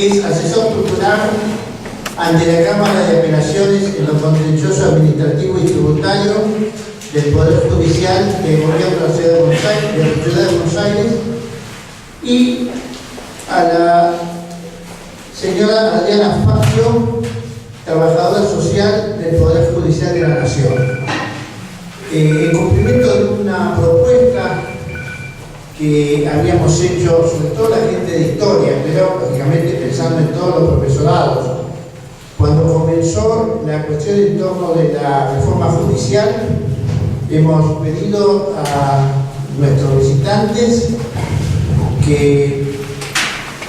es asesor tutelar ante la Cámara de Apelaciones en lo contencioso administrativo y tributario del Poder Judicial del Gobierno de la Ciudad de Buenos Aires, y a la señora Adriana Fabio, trabajadora social del Poder Judicial de la Nación. En cumplimiento de una propuesta que habíamos hecho, sobre todo la gente de historia, pero lógicamente pensando en todos los profesorados, cuando comenzó la cuestión en torno de la reforma judicial, hemos pedido a nuestros visitantes que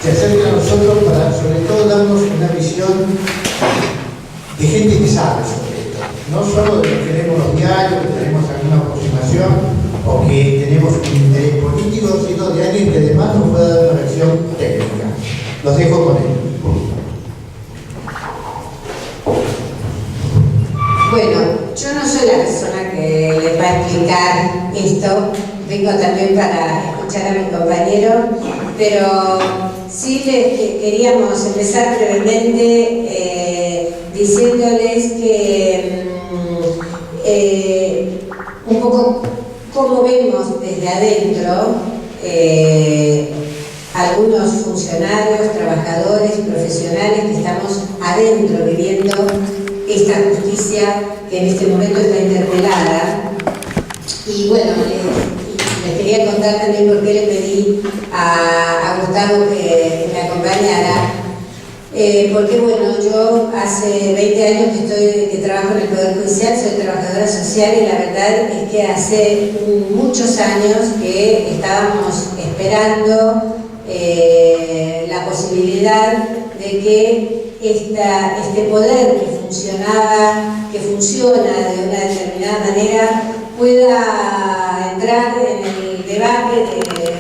se acerquen a nosotros para, sobre todo, darnos una visión de gente que sabe sobre esto. No solo de lo que leemos los diarios, que tenemos alguna aproximación o que tenemos un interés político, sino de alguien que además nos pueda dar una versión técnica. Los dejo con él. Bueno, yo no soy la persona que les va a explicar esto, vengo también para escuchar a mi compañero, pero sí queríamos empezar brevemente diciéndoles que un poco cómo vemos desde adentro algunos funcionarios, trabajadores, profesionales que estamos adentro viviendo esta justicia que en este momento está interpelada. Y bueno, les quería contar también por qué le pedí a Gustavo que me acompañara. Porque bueno, yo hace 20 años que trabajo en el Poder Judicial, soy trabajadora social, y la verdad es que hace muchos años que estábamos esperando la posibilidad de que este poder que funciona de una determinada manera pueda entrar en el debate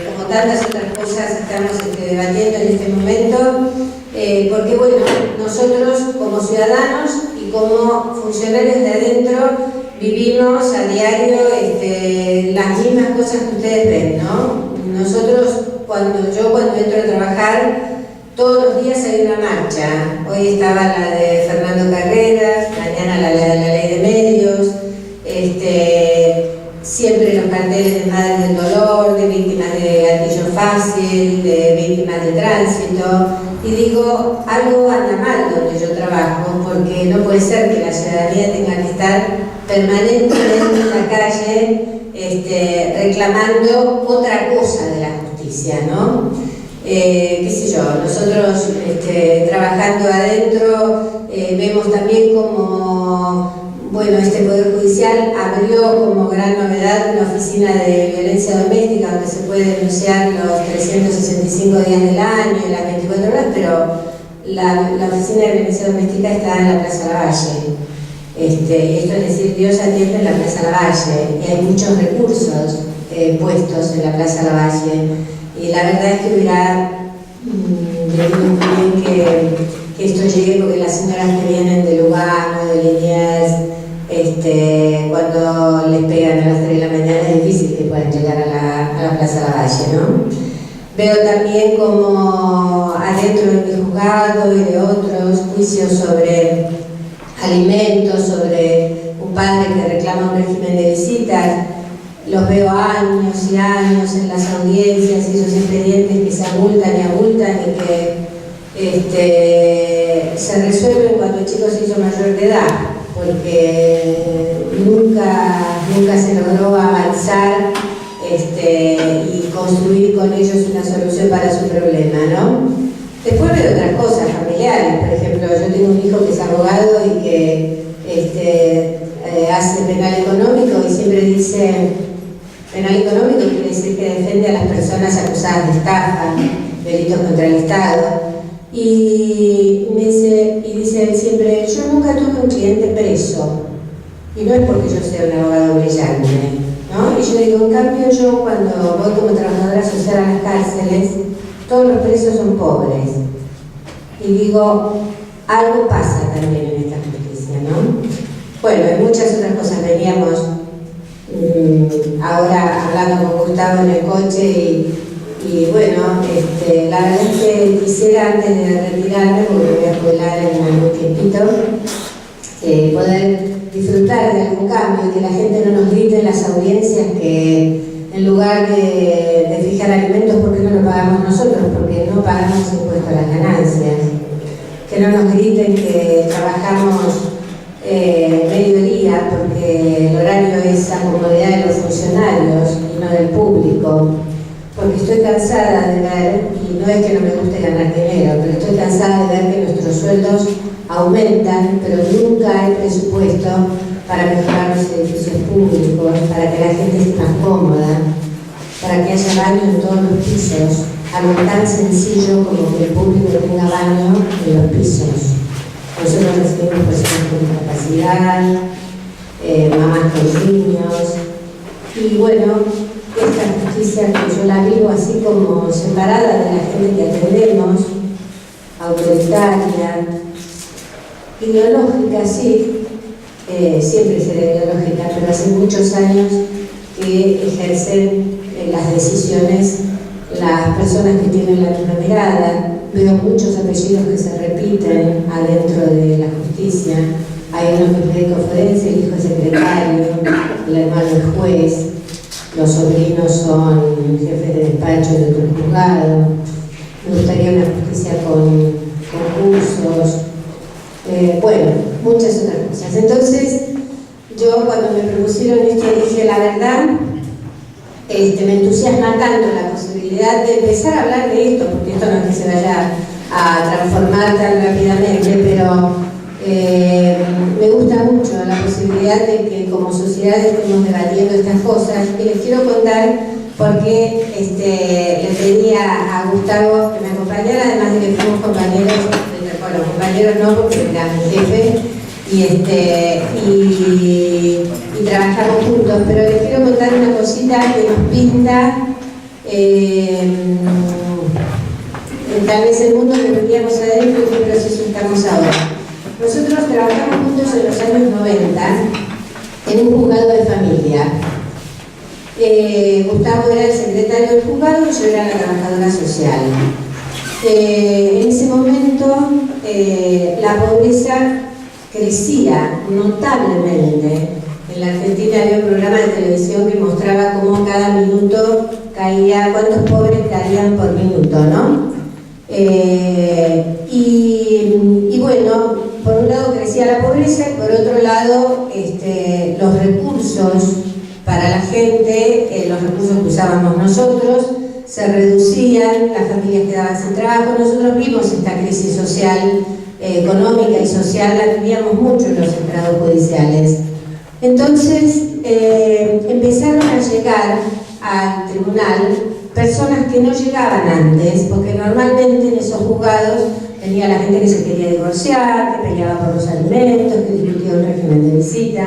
como tantas otras cosas estamos debatiendo en este momento, porque bueno, nosotros como ciudadanos y como funcionarios de adentro vivimos a diario las mismas cosas que ustedes ven, ¿no? Nosotros cuando entro a trabajar, todos los días hay una marcha. Hoy estaba la de Fernando Carreras, mañana la de la Ley de Medios, siempre los carteles de Madres del Dolor, de víctimas de gatillo fácil, de víctimas de tránsito. Y digo, algo anda mal donde yo trabajo, porque no puede ser que la ciudadanía tenga que estar permanentemente en la calle reclamando otra cosa de la justicia, ¿no? Qué sé yo, nosotros trabajando adentro vemos también como, bueno, este Poder Judicial abrió como gran novedad una oficina de violencia doméstica donde se puede denunciar los 365 días del año y las 24 horas, pero la oficina de violencia doméstica está en la Plaza Lavalle. Esto es decir, Dios atiende en la Plaza Lavalle, y hay muchos recursos puestos en la Plaza Lavalle. Y la verdad es que hubiera venido muy bien que esto llegue, porque las señoras que vienen de Lugano, de Liniers, cuando les pegan a las 3 de la mañana es difícil que puedan llegar a la Plaza Lavalle, ¿no? Veo también como adentro de mi juzgado y de otros juicios sobre alimentos, sobre un padre que reclama un régimen de visitas. Los veo años y años en las audiencias, y esos expedientes que se abultan y que se resuelven cuando el chico se hizo mayor de edad, porque nunca se logró avanzar y construir con ellos una solución para su problema, ¿no? Después veo otras cosas familiares. Por ejemplo, yo tengo un hijo que es abogado y que hace penal económico, y siempre dice: penal económico quiere decir que defiende a las personas acusadas de estafa, delitos contra el Estado. Y dice él siempre: yo nunca tuve un cliente preso, y no es porque yo sea un abogado brillante, ¿no? Y yo digo, en cambio, yo cuando voy como trabajadora social a las cárceles, todos los presos son pobres. Y digo, algo pasa también en esta justicia, ¿no? Bueno, hay muchas otras cosas. Veníamos ahora hablando con Gustavo en el coche y bueno, La verdad es que quisiera, antes de retirarme, porque me voy a jubilar en algún tiempito, poder disfrutar de algún cambio, que la gente no nos grite en las audiencias que en lugar de fijar alimentos, ¿por qué no lo pagamos nosotros? Porque no pagamos impuestos a las ganancias. Que no nos griten que trabajamos mediodía, porque el horario es a comodidad de los funcionarios y no del público. Porque estoy cansada de ver, y no es que no me guste ganar dinero, pero estoy cansada de ver que nuestros sueldos aumentan, pero nunca hay presupuesto para mejorar los edificios públicos, para que la gente esté más cómoda, para que haya baño en todos los pisos, algo tan sencillo como que el público tenga baño en los pisos. Nosotros recibimos personas con discapacidad, mamás con niños, y bueno, esta justicia que yo la vivo así como separada de la gente que atendemos, autoritaria, ideológica, sí, siempre será ideológica, pero hace muchos años que ejercen las decisiones las personas que tienen la misma mirada. Veo muchos apellidos que se repiten adentro de la justicia. Hay uno que es médico forense, el hijo es secretario, el hermano es juez, los sobrinos son jefes de despacho de otro juzgado. Me gustaría una justicia con concursos, bueno, muchas otras cosas. Entonces, yo cuando me propusieron esto dije, la verdad, me entusiasma tanto la posibilidad de empezar a hablar de esto, porque esto no es que se vaya a transformar tan rápidamente, pero me gusta mucho la posibilidad de que como sociedad estemos debatiendo estas cosas. Y les quiero contar por qué le pedí a Gustavo que me acompañara, además de que fuimos compañeros, bueno, compañeros no, porque era mi jefe, y trabajamos juntos, pero les quiero contar una cosita que nos pinta tal vez el mundo que vivíamos adentro y qué proceso estamos ahora. Nosotros trabajamos juntos en los años 90 en un juzgado de familia. Gustavo era el secretario del juzgado y yo era la trabajadora social. En ese momento la pobreza crecía notablemente. En la Argentina había un programa de televisión que mostraba cómo cada minuto caía, cuántos pobres caían por minuto, ¿no? Y bueno, por un lado crecía la pobreza y por otro lado los recursos para la gente, los recursos que usábamos nosotros, se reducían, las familias quedaban sin trabajo. Nosotros vimos esta crisis social, económica y social, la vivíamos mucho en los estrados judiciales. Entonces empezaron a llegar al tribunal personas que no llegaban antes, porque normalmente en esos juzgados tenía la gente que se quería divorciar, que peleaba por los alimentos, que discutía el régimen de visita,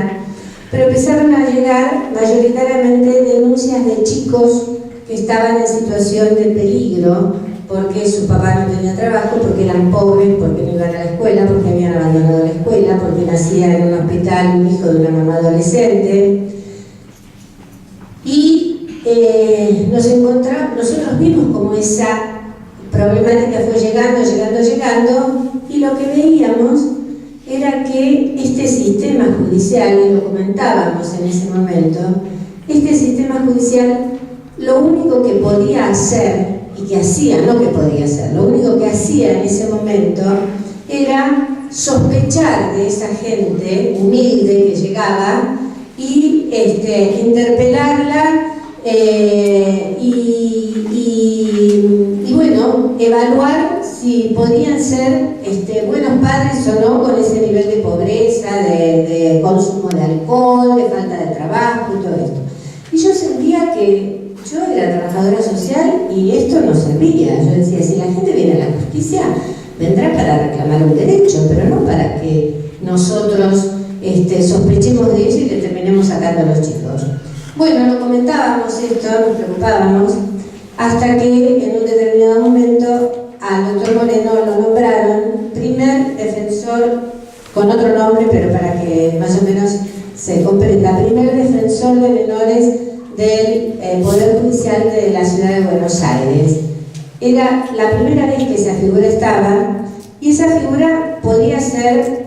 pero empezaron a llegar mayoritariamente denuncias de chicos que estaban en situación de peligro, porque su papá no tenía trabajo, porque eran pobres, porque no iban a la escuela, porque habían abandonado la escuela, porque nacía en un hospital un hijo de una mamá adolescente. Y nosotros vimos como esa problemática fue llegando, y lo que veíamos era que este sistema judicial, y lo comentábamos en ese momento, este sistema judicial lo único que podía hacer, y que hacía, no que podía hacer, lo único que hacía en ese momento era sospechar de esa gente humilde que llegaba y interpelarla y bueno, evaluar si podían ser buenos padres o no con ese nivel de pobreza, de consumo de alcohol, de falta de trabajo y todo esto. Y yo sentía que yo era trabajadora social y esto no servía. Yo decía, si la gente viene a la justicia, vendrá para reclamar un derecho, pero no para que nosotros sospechemos de ello y le terminemos sacando a los chicos. Bueno, lo comentábamos esto, nos preocupábamos, hasta que en un determinado momento al doctor Moreno lo nombraron primer defensor, con otro nombre, pero para que más o menos se comprenda, primer defensor de menores del Poder Judicial de la Ciudad de Buenos Aires. Era la primera vez que esa figura estaba, y esa figura podía ser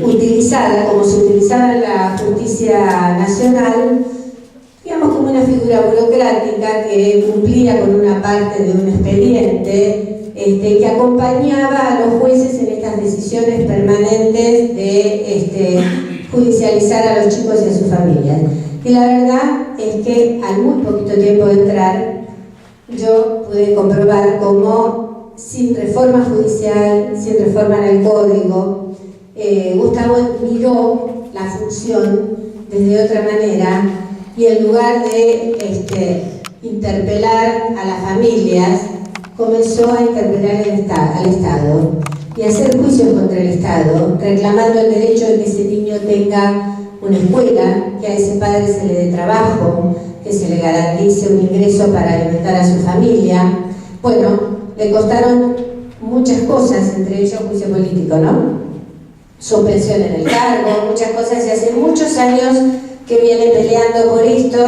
utilizada, como se utilizaba en la justicia nacional, digamos como una figura burocrática que cumplía con una parte de un expediente, que acompañaba a los jueces en estas decisiones permanentes de judicializar a los chicos y a sus familias. Y la verdad es que al muy poquito tiempo de entrar, yo pude comprobar cómo sin reforma judicial, sin reforma en el código, Gustavo miró la función desde otra manera, y en lugar de interpelar a las familias, comenzó a interpelar al Estado y a hacer juicios contra el Estado, reclamando el derecho de que ese niño tenga una escuela, que a ese padre se le dé trabajo, que se le garantice un ingreso para alimentar a su familia. Bueno, le costaron muchas cosas, entre ellos juicio político, ¿no? Suspensión en el cargo, muchas cosas, y hace muchos años que viene peleando por esto.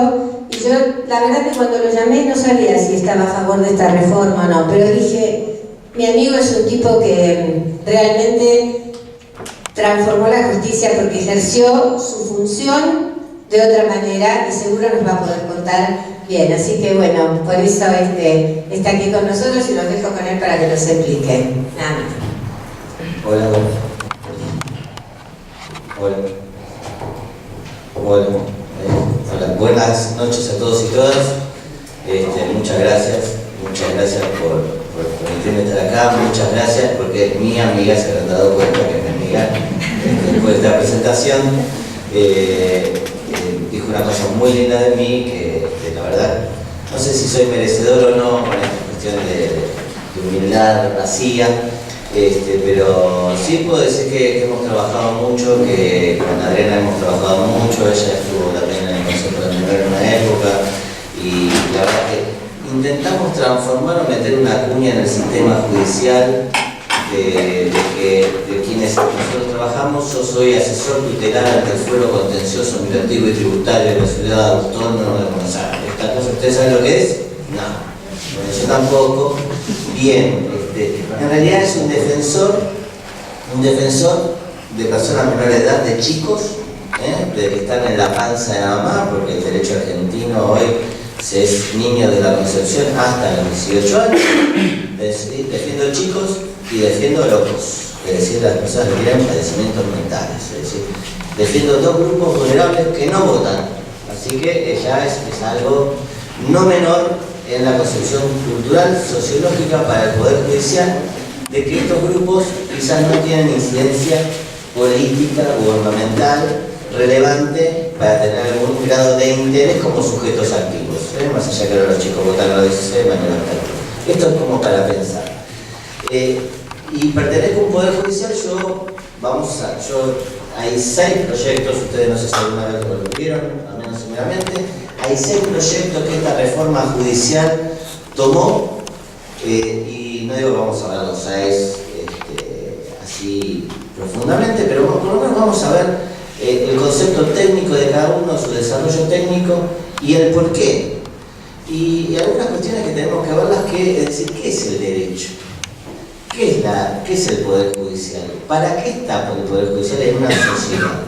Y yo, la verdad que cuando lo llamé no sabía si estaba a favor de esta reforma o no, pero dije, mi amigo es un tipo que realmente transformó la justicia porque ejerció su función de otra manera y seguro nos va a poder contar bien. Así que bueno, por eso está aquí con nosotros y los dejo con él para que nos explique. Nada más. Hola, hola. Hola. Hola. Buenas noches a todos y todas. Muchas gracias por permitirme estar acá. Muchas gracias porque mi amiga se habrán dado cuenta que mi amiga, después de esta presentación, dijo una cosa muy linda de mí que la verdad, no sé si soy merecedor o no, con esta cuestión de humildad vacía, pero sí puedo decir que hemos trabajado mucho, que con Adriana hemos trabajado mucho. Ella estuvo también en el Consejo de Menor en una época, y la verdad que intentamos transformar o meter una cuña en el sistema judicial de quienes nosotros trabajamos. Yo soy asesor tutelar ante el Fuero Contencioso Administrativo y Tributario de la Ciudad Autónoma de Buenos Aires. ¿Esta cosa ustedes saben lo que es? No. Bueno, yo tampoco. Bien, en realidad es un defensor de personas menores de edad, de chicos, de que están en la panza de la mamá, porque el derecho argentino hoy se es niño de la concepción hasta los 18 años. Defiendo chicos y defiendo locos, es decir, las personas que tienen padecimientos mentales, es decir, defiendo dos grupos vulnerables que no votan, así que ya es algo no menor en la concepción cultural, sociológica para el Poder Judicial, de que estos grupos quizás no tienen incidencia política, gubernamental, relevante para tener algún grado de interés como sujetos activos, más allá que ahora los chicos votan a los 16 mañana. Esto es como para pensar. Y pertenezco a un Poder Judicial. Hay 6 proyectos, ustedes no sé si alguna vez lo vieron, al menos seguramente. Hay 6 proyectos que esta reforma judicial tomó, y no digo que vamos a ver los 6 así profundamente, pero por lo menos vamos a ver el concepto técnico de cada uno, su desarrollo técnico y el porqué. Y algunas cuestiones que tenemos que verlas, es decir, ¿qué es el derecho? ¿Qué es el Poder Judicial? ¿Para qué está el Poder Judicial en una sociedad?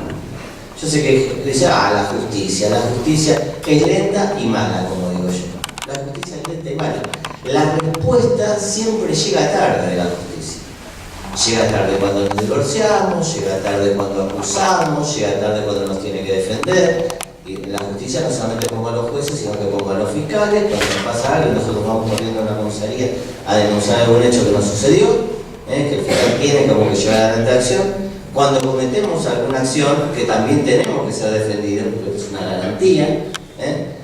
Yo sé que dice, la justicia es lenta y mala, como digo yo. La justicia es lenta y mala. La respuesta siempre llega tarde de la justicia. Llega tarde cuando nos divorciamos, llega tarde cuando acusamos, llega tarde cuando nos tiene que defender. Y la justicia no solamente pongo a los jueces, sino que pongo a los fiscales. Cuando nos pasa algo, nosotros vamos corriendo a una comisaría a denunciar algún hecho que no sucedió, que el fiscal tiene como que llevar adelante acción. Cuando cometemos alguna acción, que también tenemos que ser defendidos, porque es una garantía,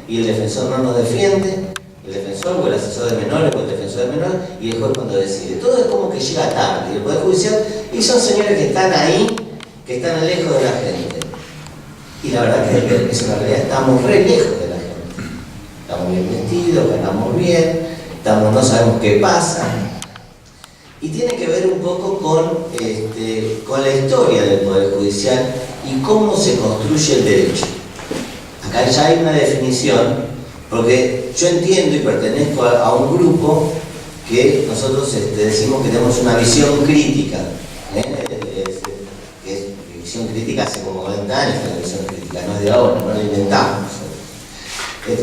y el defensor no nos defiende, el defensor o el asesor de menores o el defensor de menores, y el juez cuando decide. Todo es como que llega tarde. El Poder Judicial, y son señores que están ahí, que están lejos de la gente. Y la verdad que es una realidad, estamos re lejos de la gente. Estamos bien vestidos, ganamos bien, no sabemos qué pasa. Y tiene que ver un poco con la historia del Poder Judicial y cómo se construye el derecho. Acá ya hay una definición Porque yo entiendo y pertenezco a un grupo que nosotros decimos que tenemos una visión crítica. Visión crítica hace como 40 años, la visión crítica no es de ahora, no la inventamos.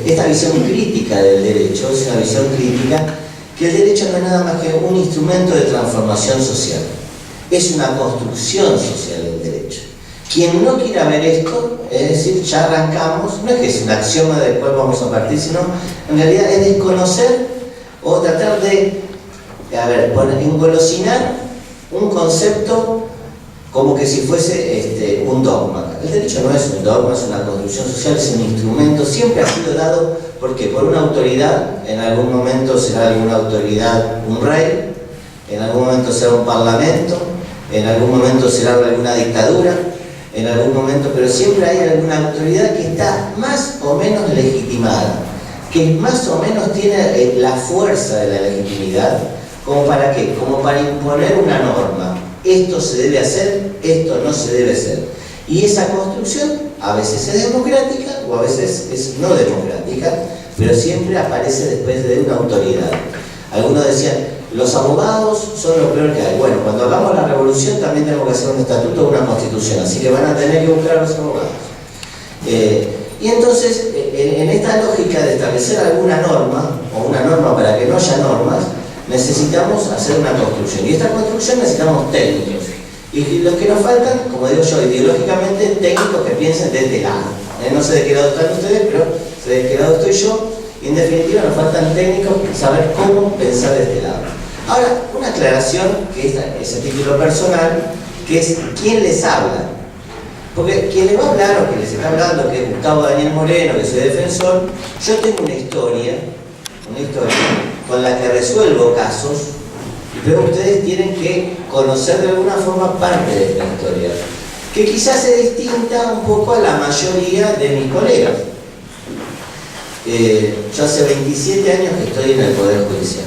Esta visión crítica del derecho es una visión crítica que el derecho no es nada más que un instrumento de transformación social. Es una construcción social del derecho. Quien no quiera ver esto, es decir, ya arrancamos, no es que es un axioma del cual vamos a partir, sino en realidad es desconocer o tratar de, engolosinar un concepto como que si fuese un dogma. El derecho no es un dogma, es una construcción social, es un instrumento, siempre ha sido dado porque por una autoridad, en algún momento será alguna autoridad un rey, en algún momento será un parlamento, en algún momento será alguna dictadura, en algún momento, pero siempre hay alguna autoridad que está más o menos legitimada, que más o menos tiene la fuerza de la legitimidad, ¿como para qué? Como para imponer una norma. Esto se debe hacer, esto no se debe hacer. Y esa construcción a veces es democrática o a veces es no democrática, pero siempre aparece después de una autoridad. Algunos decían, los abogados son lo peor que hay. Bueno, cuando hagamos la revolución también tenemos que hacer un estatuto o una constitución, así que van a tener que buscar a los abogados. Y entonces, en esta lógica de establecer alguna norma, o una norma para que no haya normas, necesitamos hacer una construcción. Y esta construcción necesitamos técnicos. Y los que nos faltan, como digo yo, ideológicamente, técnicos que piensen de este lado. No sé de qué lado están ustedes, pero sé de qué lado estoy yo. Y en definitiva nos faltan técnicos saber cómo pensar de este lado. Ahora, una aclaración, que es a título personal, que es quién les habla. Porque quien les va a hablar o que les está hablando, que es Gustavo Daniel Moreno, que soy defensor, yo tengo una historia con la que resuelvo casos, pero ustedes tienen que conocer de alguna forma parte de esta historia, que quizás es distinta un poco a la mayoría de mis colegas. Yo hace 27 años que estoy en el Poder Judicial.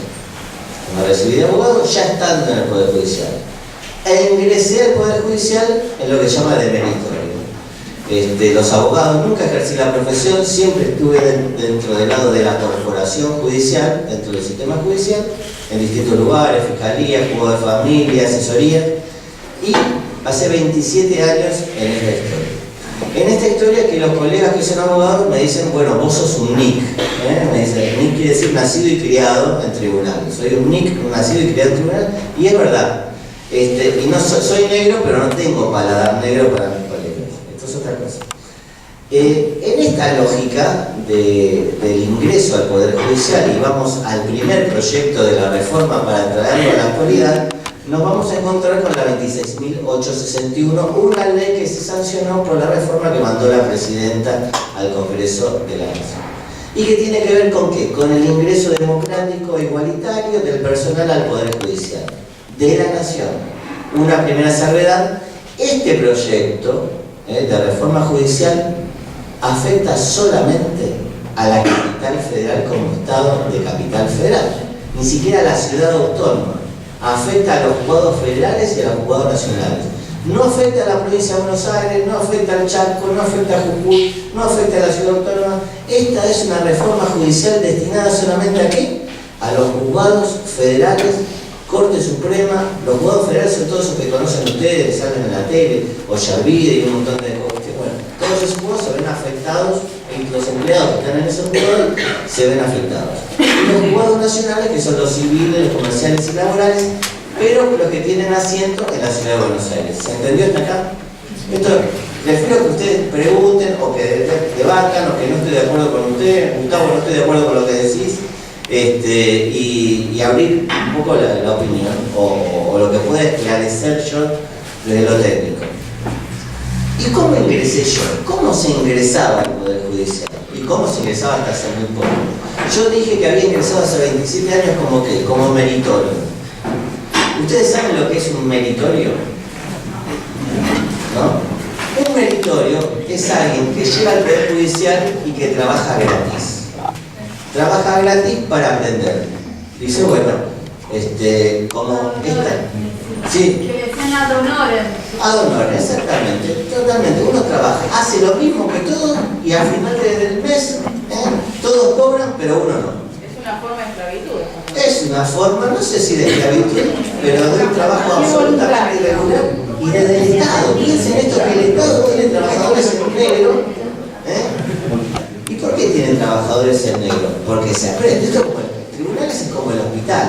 Me recibí de abogado ya estando en el Poder Judicial. E ingresé al Poder Judicial en lo que se llama demeritorio. Los abogados, nunca ejercí la profesión, siempre estuve dentro del lado de la corporación judicial, dentro del sistema judicial, en distintos lugares, fiscalía, juego de familia, asesoría, y hace 27 años en esta historia. En esta historia que los colegas que son abogados me dicen, bueno, vos sos un NIC. Me dicen, NIC quiere decir nacido y criado en tribunal. Soy un NIC, nacido y criado en tribunal, y es verdad. Y no soy negro, pero no tengo paladar negro para mis colegas. Esto es otra cosa. En esta lógica del ingreso al Poder Judicial, y vamos al primer proyecto de la reforma para traerlo a la actualidad, nos vamos a encontrar con la 26.861, una ley que se sancionó por la reforma que mandó la Presidenta al Congreso de la Nación. ¿Y que tiene que ver con qué? Con el ingreso democrático e igualitario del personal al Poder Judicial de la Nación. Una primera salvedad, este proyecto de reforma judicial afecta solamente a la capital federal como Estado de capital federal, ni siquiera a la ciudad autónoma. Afecta a los juzgados federales y a los juzgados nacionales. No afecta a la provincia de Buenos Aires, no afecta al Chaco, no afecta a Jujuy, no afecta a la ciudad autónoma. Esta es una reforma judicial destinada solamente ¿a qué? A los juzgados federales, Corte Suprema. Los juzgados federales son todos esos que conocen ustedes, que salen en la tele, Ollarvide y un montón de cosas. Bueno, todos esos juzgados se ven afectados, y los empleados que están en esos juzgados se ven afectados. Y los juzgados nacionales, que son los civiles, los comerciales y laborales, pero los que tienen asiento en la ciudad de Buenos Aires. ¿Se entendió hasta acá? Esto prefiero que ustedes pregunten o que debatan o que no estoy de acuerdo con ustedes. Gustavo, no estoy de acuerdo con lo que decís, y abrir un poco la opinión o lo que pueda esclarecer yo desde lo técnico. ¿Y cómo ingresé yo? ¿Cómo se ingresaba al Poder Judicial? ¿Y cómo se ingresaba hasta hace muy poco? Yo dije que había ingresado hace 27 años como ¿qué? Como meritorio. ¿Ustedes saben lo que es un meritorio? ¿No? Un meritorio es alguien que llega al Poder Judicial y que trabaja gratis. Trabaja gratis para aprender. Dice, bueno, como esta. Sí. Que le sean ad honorem. Ad honorem, exactamente, totalmente. Uno trabaja, hace lo mismo que todos y al final del mes todos cobran pero uno no. Es una forma de esclavitud. Es una forma, no sé si de esclavitud, pero de un trabajo absolutamente irregular y desde el Estado. Piensen esto, que el Estado tiene trabajadores en negro. ¿Y por qué tienen trabajadores en negro? Porque se aprende. Esto como el tribunal es como el hospital.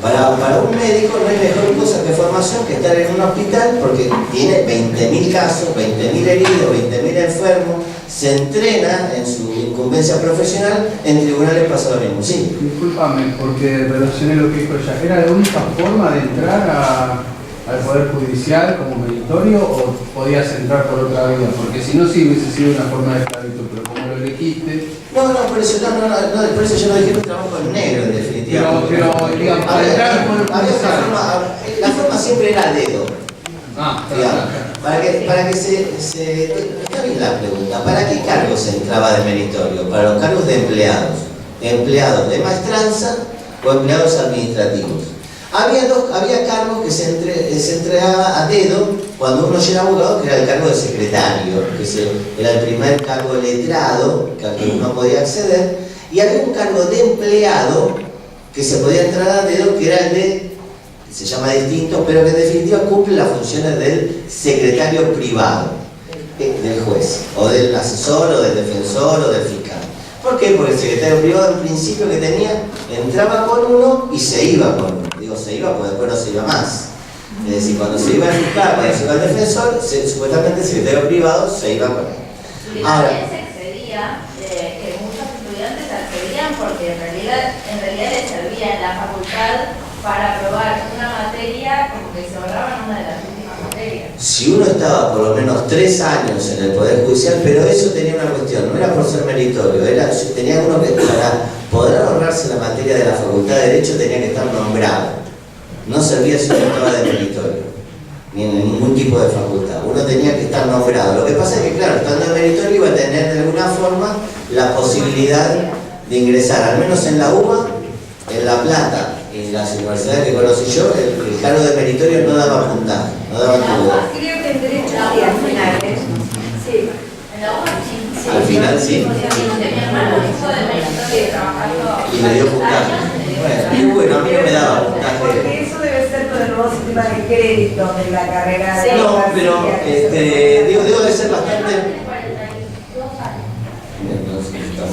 Para un médico no hay mejor cosa que formación que estar en un hospital porque tiene 20.000 casos, 20.000 heridos, 20.000 enfermos, se entrena en su incumbencia profesional, en tribunales pasa lo mismo. Sí. Discúlpame, porque relacioné lo que dijo ella. ¿Era la única forma de entrar al Poder Judicial como meritorio o podías entrar por otra vía? Porque si no, sí hubiese sido una forma de esclavitud, pero como lo elegiste... No, por eso yo no dije un trabajo en negro, en definitiva. Pero digamos, para entrar al Poder Judicial... La forma siempre era al dedo. Digamos, para que se... Está bien la pregunta. ¿Para qué cargos se entraba de meritorio? Para los cargos de empleados. Empleados de maestranza o empleados administrativos. Había cargos que se entregaba a dedo cuando uno ya era abogado, que era el cargo de secretario, que era el primer cargo letrado al que uno podía acceder, y había un cargo de empleado que se podía entrar a dedo, que era el de, se llama distinto, pero que en definitiva cumple las funciones del secretario privado del juez, o del asesor, o del defensor, o del fiscal. ¿Por qué? Porque el secretario privado, en principio que tenía, entraba con uno y se iba con uno. Digo se iba porque después no se iba más. Es decir, cuando se iba al fiscal, cuando se iba al defensor, supuestamente el secretario privado se iba con él. Y también se excedía, que muchos estudiantes accedían porque en realidad les servía en la facultad para aprobar una materia como que se ahorraban una de las últimas materias. Si uno estaba por lo menos 3 años en el Poder Judicial, pero eso tenía una cuestión, no era por ser meritorio, tenía uno que para poder ahorrarse la materia de la Facultad de Derecho tenía que estar nombrado. No servía si uno estaba de meritorio, ni en ningún tipo de facultad. Uno tenía que estar nombrado. Lo que pasa es que, claro, estando en meritorio iba a tener de alguna forma la posibilidad de ingresar, al menos en la UBA, en La Plata, en las universidades que conocí yo, el cargo de meritorio no daba puntaje, no daba puntaje. Creo que en Derecho sí, al final, sí. En la UBA sí. Al final sí. Mi hermano hizo de meritorio trabajando. Y me dio puntaje. Bueno, a mí no me daba puntaje. Porque eso debe ser por el nuevo sistema de crédito de la carrera de No, pero digo, debe ser bastante.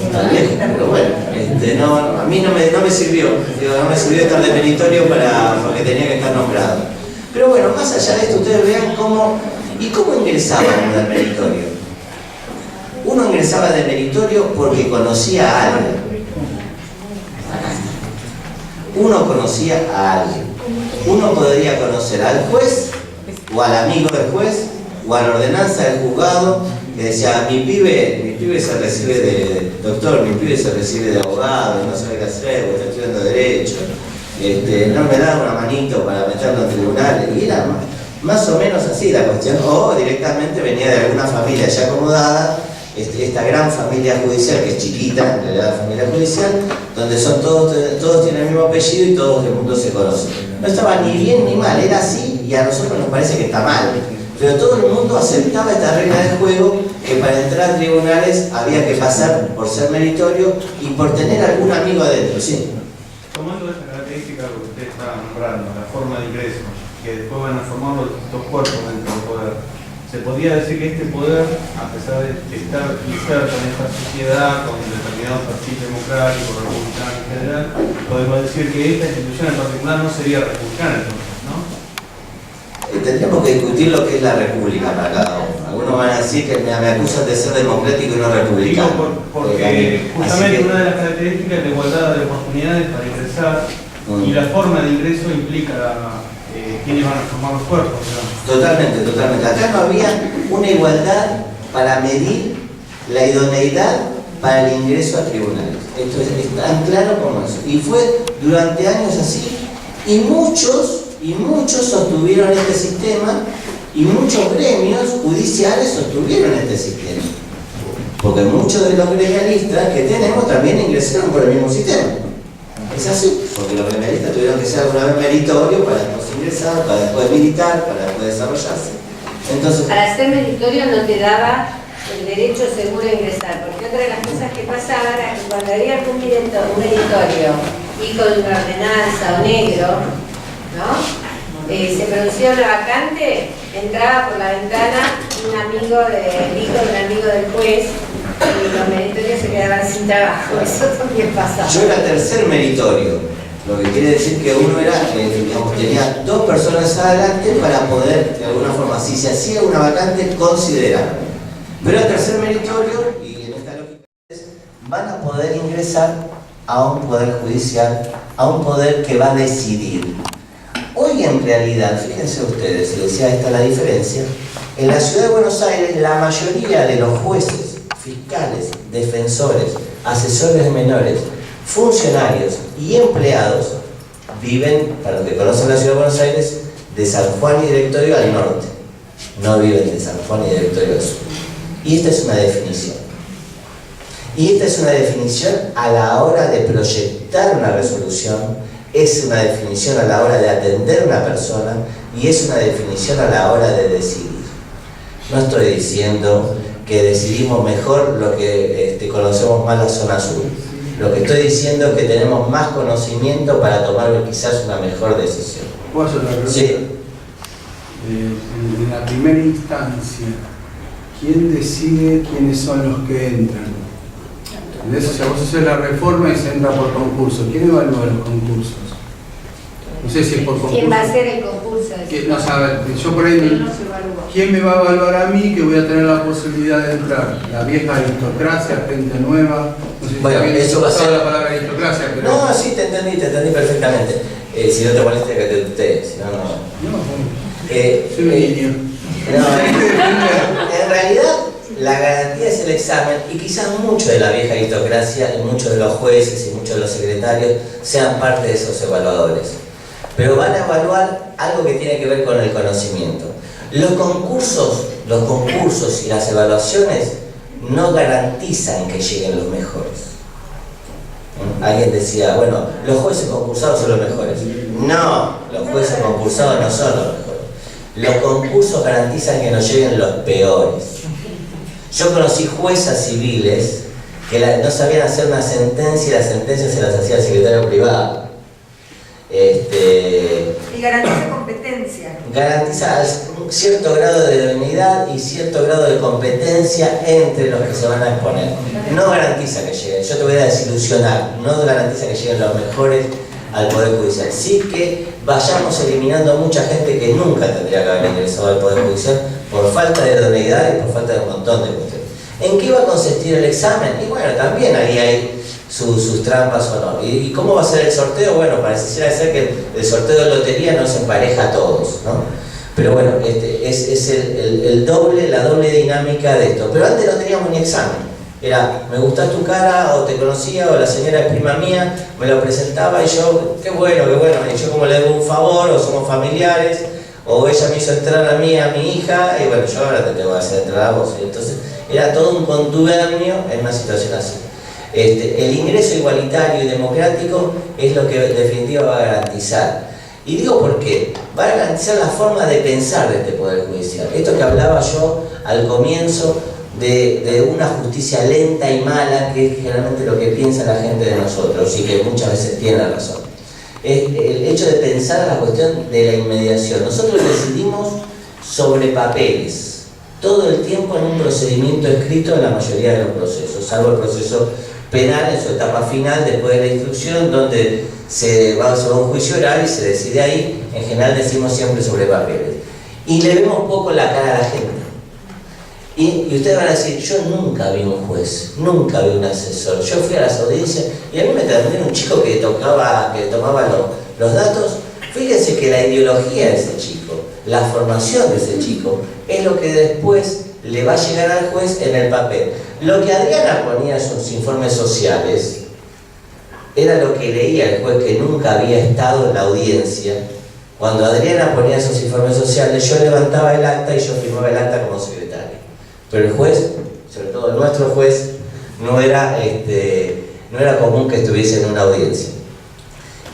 Está bien, pero bueno, a mí no me sirvió. No me sirvió estar de meritorio porque tenía que estar nombrado. Pero bueno, más allá de esto, ustedes vean cómo ingresaba uno al meritorio. Uno ingresaba de meritorio porque conocía a alguien. Uno conocía a alguien. Uno podría conocer al juez, o al amigo del juez, o a la ordenanza del juzgado, que decía, mi pibe se recibe de doctor, mi pibe se recibe de abogado, no sabe qué hacer, o está estudiando derecho, no me da una manito para meterlo en tribunales, y era más o menos así la cuestión, o directamente venía de alguna familia ya acomodada, esta gran familia judicial, que es chiquita, en realidad la familia judicial, donde todos tienen el mismo apellido y todo el mundo se conoce. No estaba ni bien ni mal, era así y a nosotros nos parece que está mal. Pero todo el mundo aceptaba esta regla de juego, que para entrar a tribunales había que pasar por ser meritorio y por tener algún amigo adentro, ¿sí? Tomando esta característica que usted está nombrando, la forma de ingreso, que después van a formar los distintos cuerpos dentro del poder, se podría decir que este poder, a pesar de estar inserto en esta sociedad con determinados partidos democráticos, republicanos en general, podemos decir que esta institución en particular no sería republicana entonces, ¿no? Tendríamos que discutir lo que es la república para cada uno. Algunos van a decir que me acusan de ser democrático y no republicano. Porque justamente una de las características es la igualdad de oportunidades para ingresar y la forma de ingreso implica quiénes van a formar los cuerpos, ¿no? Totalmente. Acá no había una igualdad para medir la idoneidad para el ingreso a tribunales. Esto es tan claro como eso. Y fue durante años así, y muchos sostuvieron este sistema, y muchos gremios judiciales sostuvieron este sistema. Porque muchos de los gremialistas que tenemos también ingresaron por el mismo sistema. Es así, porque los gremialistas tuvieron que ser alguna vez meritorio para después ingresar, para después militar, para después desarrollarse. Entonces, para ser meritorio no te daba el derecho seguro a ingresar, porque otra de las cosas que pasaba era que cuando había algún meritorio y con una ordenanza o negro, ¿no? Se producía una vacante, entraba por la ventana un amigo el hijo de un amigo del juez y los meritorios se quedaban sin trabajo. Eso también pasaba. Yo era tercer meritorio, lo que quiere decir que uno era, digamos, tenía dos personas adelante para poder, de alguna forma, si se hacía una vacante, considerar. Pero el tercer meritorio, y en esta lógica, van a poder ingresar a un poder judicial, a un poder que va a decidir. Hoy en realidad, fíjense ustedes, si decía esta la diferencia, en la ciudad de Buenos Aires la mayoría de los jueces, fiscales, defensores, asesores de menores, funcionarios y empleados viven, para los que conocen la ciudad de Buenos Aires, de San Juan y Directorio al norte. No viven de San Juan y Directorio al sur. Y esta es una definición. Y esta es una definición a la hora de proyectar una resolución, es una definición a la hora de atender a una persona y es una definición a la hora de decidir. No estoy diciendo que decidimos mejor lo que conocemos más la zona sur. Lo que estoy diciendo es que tenemos más conocimiento para tomar quizás una mejor decisión. ¿Puedo hacer una pregunta? Sí. En la primera instancia, ¿quién decide quiénes son los que entran? ¿Entendés? O sea, vos haces la reforma y se entra por concurso. ¿Quién evalúa los concursos? No sé si es por concurso. ¿Quién va a hacer el concurso? No sabe, yo por ahí. ¿Quién me va a evaluar a mí que voy a tener la posibilidad de entrar? La vieja aristocracia, gente nueva. No sé si Bueno, eso va a ser la palabra aristocracia, pero. No, sí, te entendí perfectamente. Si no te molesta que te tutee, si no, no. Soy un niño. En realidad, la garantía es el examen y quizás mucho de la vieja aristocracia y muchos de los jueces y muchos de los secretarios sean parte de esos evaluadores. Pero van a evaluar algo que tiene que ver con el conocimiento. Los concursos y las evaluaciones no garantizan que lleguen los mejores. Alguien decía, bueno, los jueces concursados son los mejores. No, los jueces concursados no son los mejores. Los concursos garantizan que no lleguen los peores. Yo conocí juezas civiles que no sabían hacer una sentencia y la sentencia se las hacía el secretario privado. Y garantiza competencia. Garantiza un cierto grado de idoneidad y cierto grado de competencia entre los que se van a exponer. No garantiza que lleguen, yo te voy a desilusionar, no garantiza que lleguen los mejores al Poder Judicial. Sí que vayamos eliminando mucha gente que nunca tendría que haber ingresado al Poder Judicial por falta de idoneidad y por falta de un montón de cuestiones. ¿En qué va a consistir el examen? Y bueno, también ahí hay sus trampas o no. ¿Y cómo va a ser el sorteo? Bueno, pareciera ser que el sorteo de lotería no se empareja a todos, ¿no? Pero bueno, es la doble dinámica de esto. Pero antes no teníamos ni examen. Era, me gusta tu cara, o te conocía, o la señora es prima mía, me lo presentaba y yo, qué bueno, y yo como le debo un favor, o somos familiares, o ella me hizo entrar a mí, a mi hija, y bueno, yo ahora te tengo que hacer entrar a vos. Y entonces era todo un contubernio en una situación así. El ingreso igualitario y democrático es lo que en definitiva va a garantizar. Y digo por qué, va a garantizar la forma de pensar de este Poder Judicial. Esto que hablaba yo al comienzo de una justicia lenta y mala, que es generalmente lo que piensa la gente de nosotros y que muchas veces tiene razón. Es el hecho de pensar la cuestión de la inmediación. Nosotros decidimos sobre papeles, todo el tiempo en un procedimiento escrito en la mayoría de los procesos, salvo el proceso penal en su etapa final, después de la instrucción, donde se va a un juicio oral y se decide ahí. En general decimos siempre sobre papeles. Y le vemos poco la cara a la gente. Y ustedes van a decir, yo nunca vi un juez, nunca vi un asesor. Yo fui a las audiencias y a mí me atendió un chico que tomaba los datos. Fíjense que la ideología de ese chico, la formación de ese chico, es lo que después le va a llegar al juez en el papel. Lo que Adriana ponía en sus informes sociales era lo que leía el juez que nunca había estado en la audiencia. Cuando Adriana ponía esos informes sociales, yo levantaba el acta y yo firmaba el acta como secretario. Pero el juez, sobre todo nuestro juez, no era común que estuviese en una audiencia.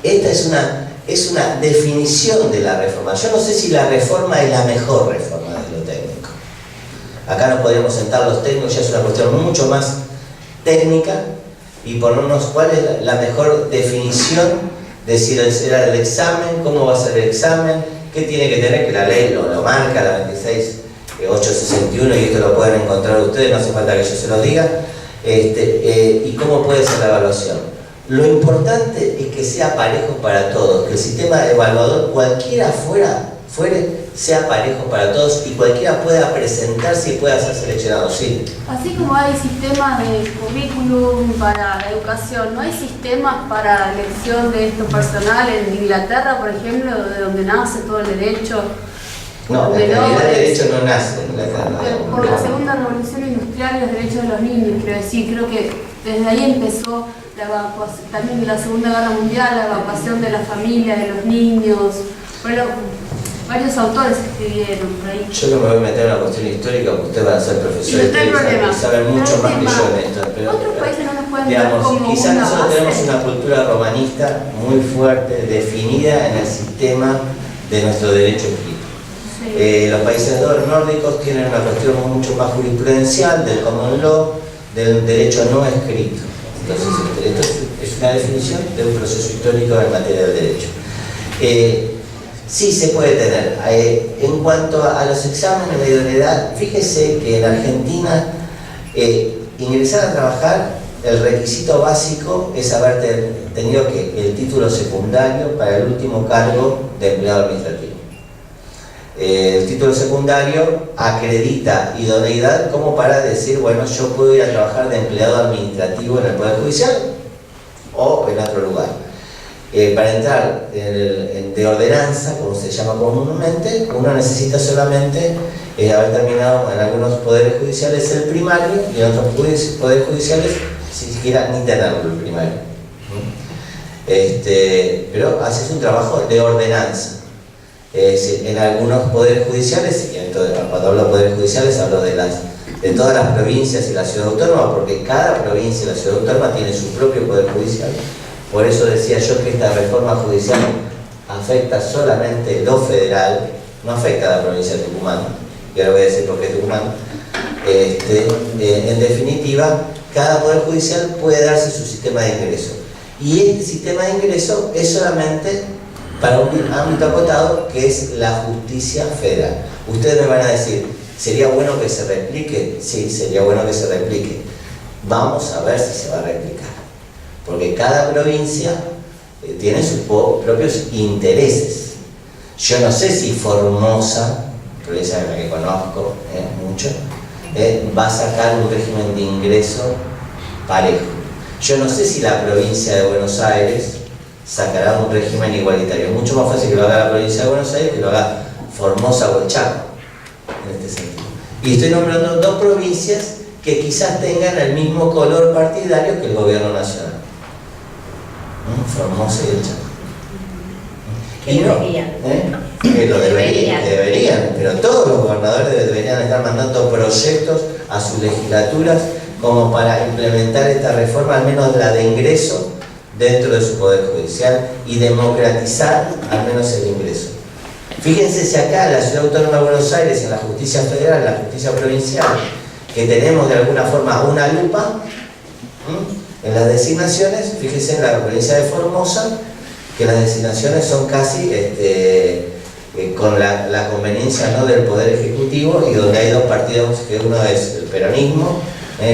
Esta es una definición de la reforma. Yo no sé si la reforma es la mejor reforma desde lo técnico. Acá nos podríamos sentar los técnicos, ya es una cuestión mucho más técnica, y ponernos cuál es la mejor definición de si será el examen, cómo va a ser el examen, qué tiene que tener, que la ley lo marca, la 26.861, y esto lo pueden encontrar ustedes, no hace falta que yo se lo diga, y cómo puede ser la evaluación. Lo importante es que sea parejo para todos, que el sistema evaluador, cualquiera fuere, sea parejo para todos y cualquiera pueda presentarse y pueda ser seleccionado, sí. Así como hay sistemas de currículum para la educación, ¿no hay sistemas para elección de esto personal en Inglaterra, por ejemplo, de donde nace todo el derecho? No, en realidad el derecho no nace en Inglaterra. Por la segunda revolución industrial y los derechos de los niños, quiero decir, creo que desde ahí empezó la evacuación, también en la Segunda Guerra Mundial, la evacuación de la familia, de los niños. Bueno, varios autores escribieron por ahí. Yo no me voy a meter en una cuestión histórica porque ustedes van a ser profesores y saben mucho más que yo en esto. Pero, otros países no nos pueden dar digamos, como quizás una nosotros base. tenemos una cultura romanista muy fuerte, definida en el sistema de nuestro derecho escrito. Sí. Los países nórdicos tienen una cuestión mucho más jurisprudencial del common law, del derecho no escrito. Entonces, esto es una definición de un proceso histórico en materia del derecho. Sí se puede tener. En cuanto a los exámenes de idoneidad, fíjese que en Argentina ingresar a trabajar, el requisito básico es haber tenido el título secundario para el último cargo de empleado administrativo. El título secundario acredita idoneidad como para decir, bueno, yo puedo ir a trabajar de empleado administrativo en el Poder Judicial o en otro lugar. Para entrar de ordenanza, como se llama comúnmente, uno necesita solamente haber terminado en algunos poderes judiciales el primario y en otros poderes judiciales si siquiera ni tenerlo el primario. Pero haces un trabajo de ordenanza. En algunos poderes judiciales, y entonces, cuando hablo de poderes judiciales hablo de todas las provincias y la ciudad autónoma, porque cada provincia y la ciudad autónoma tiene su propio poder judicial. Por eso decía yo que esta reforma judicial afecta solamente lo federal, no afecta a la provincia de Tucumán, y ahora voy a decir por qué Tucumán. En definitiva, cada poder judicial puede darse su sistema de ingreso, y este sistema de ingreso es solamente para un ámbito acotado, que es la justicia federal. Ustedes me van a decir, ¿sería bueno que se replique? Sí, sería bueno que se replique. Vamos a ver si se va a replicar. Porque cada provincia tiene sus propios intereses. Yo no sé si Formosa, provincia en la que conozco mucho, va a sacar un régimen de ingreso parejo. Yo no sé si la provincia de Buenos Aires sacará un régimen igualitario. Es mucho más fácil que lo haga la provincia de Buenos Aires que lo haga Formosa o el Chaco, en este sentido. Y estoy nombrando dos provincias que quizás tengan el mismo color partidario que el gobierno nacional. Formosa y el Chaco. Que deberían. Que lo deberían, pero todos los gobernadores deberían estar mandando proyectos a sus legislaturas como para implementar esta reforma, al menos la de ingreso, dentro de su poder judicial y democratizar al menos el ingreso. Fíjense si acá en la Ciudad Autónoma de Buenos Aires, en la justicia federal, en la justicia provincial, que tenemos de alguna forma una lupa en las designaciones, fíjense en la provincia de Formosa, que las designaciones son casi con la conveniencia, ¿no?, del Poder Ejecutivo, y donde hay dos partidos, que uno es el peronismo,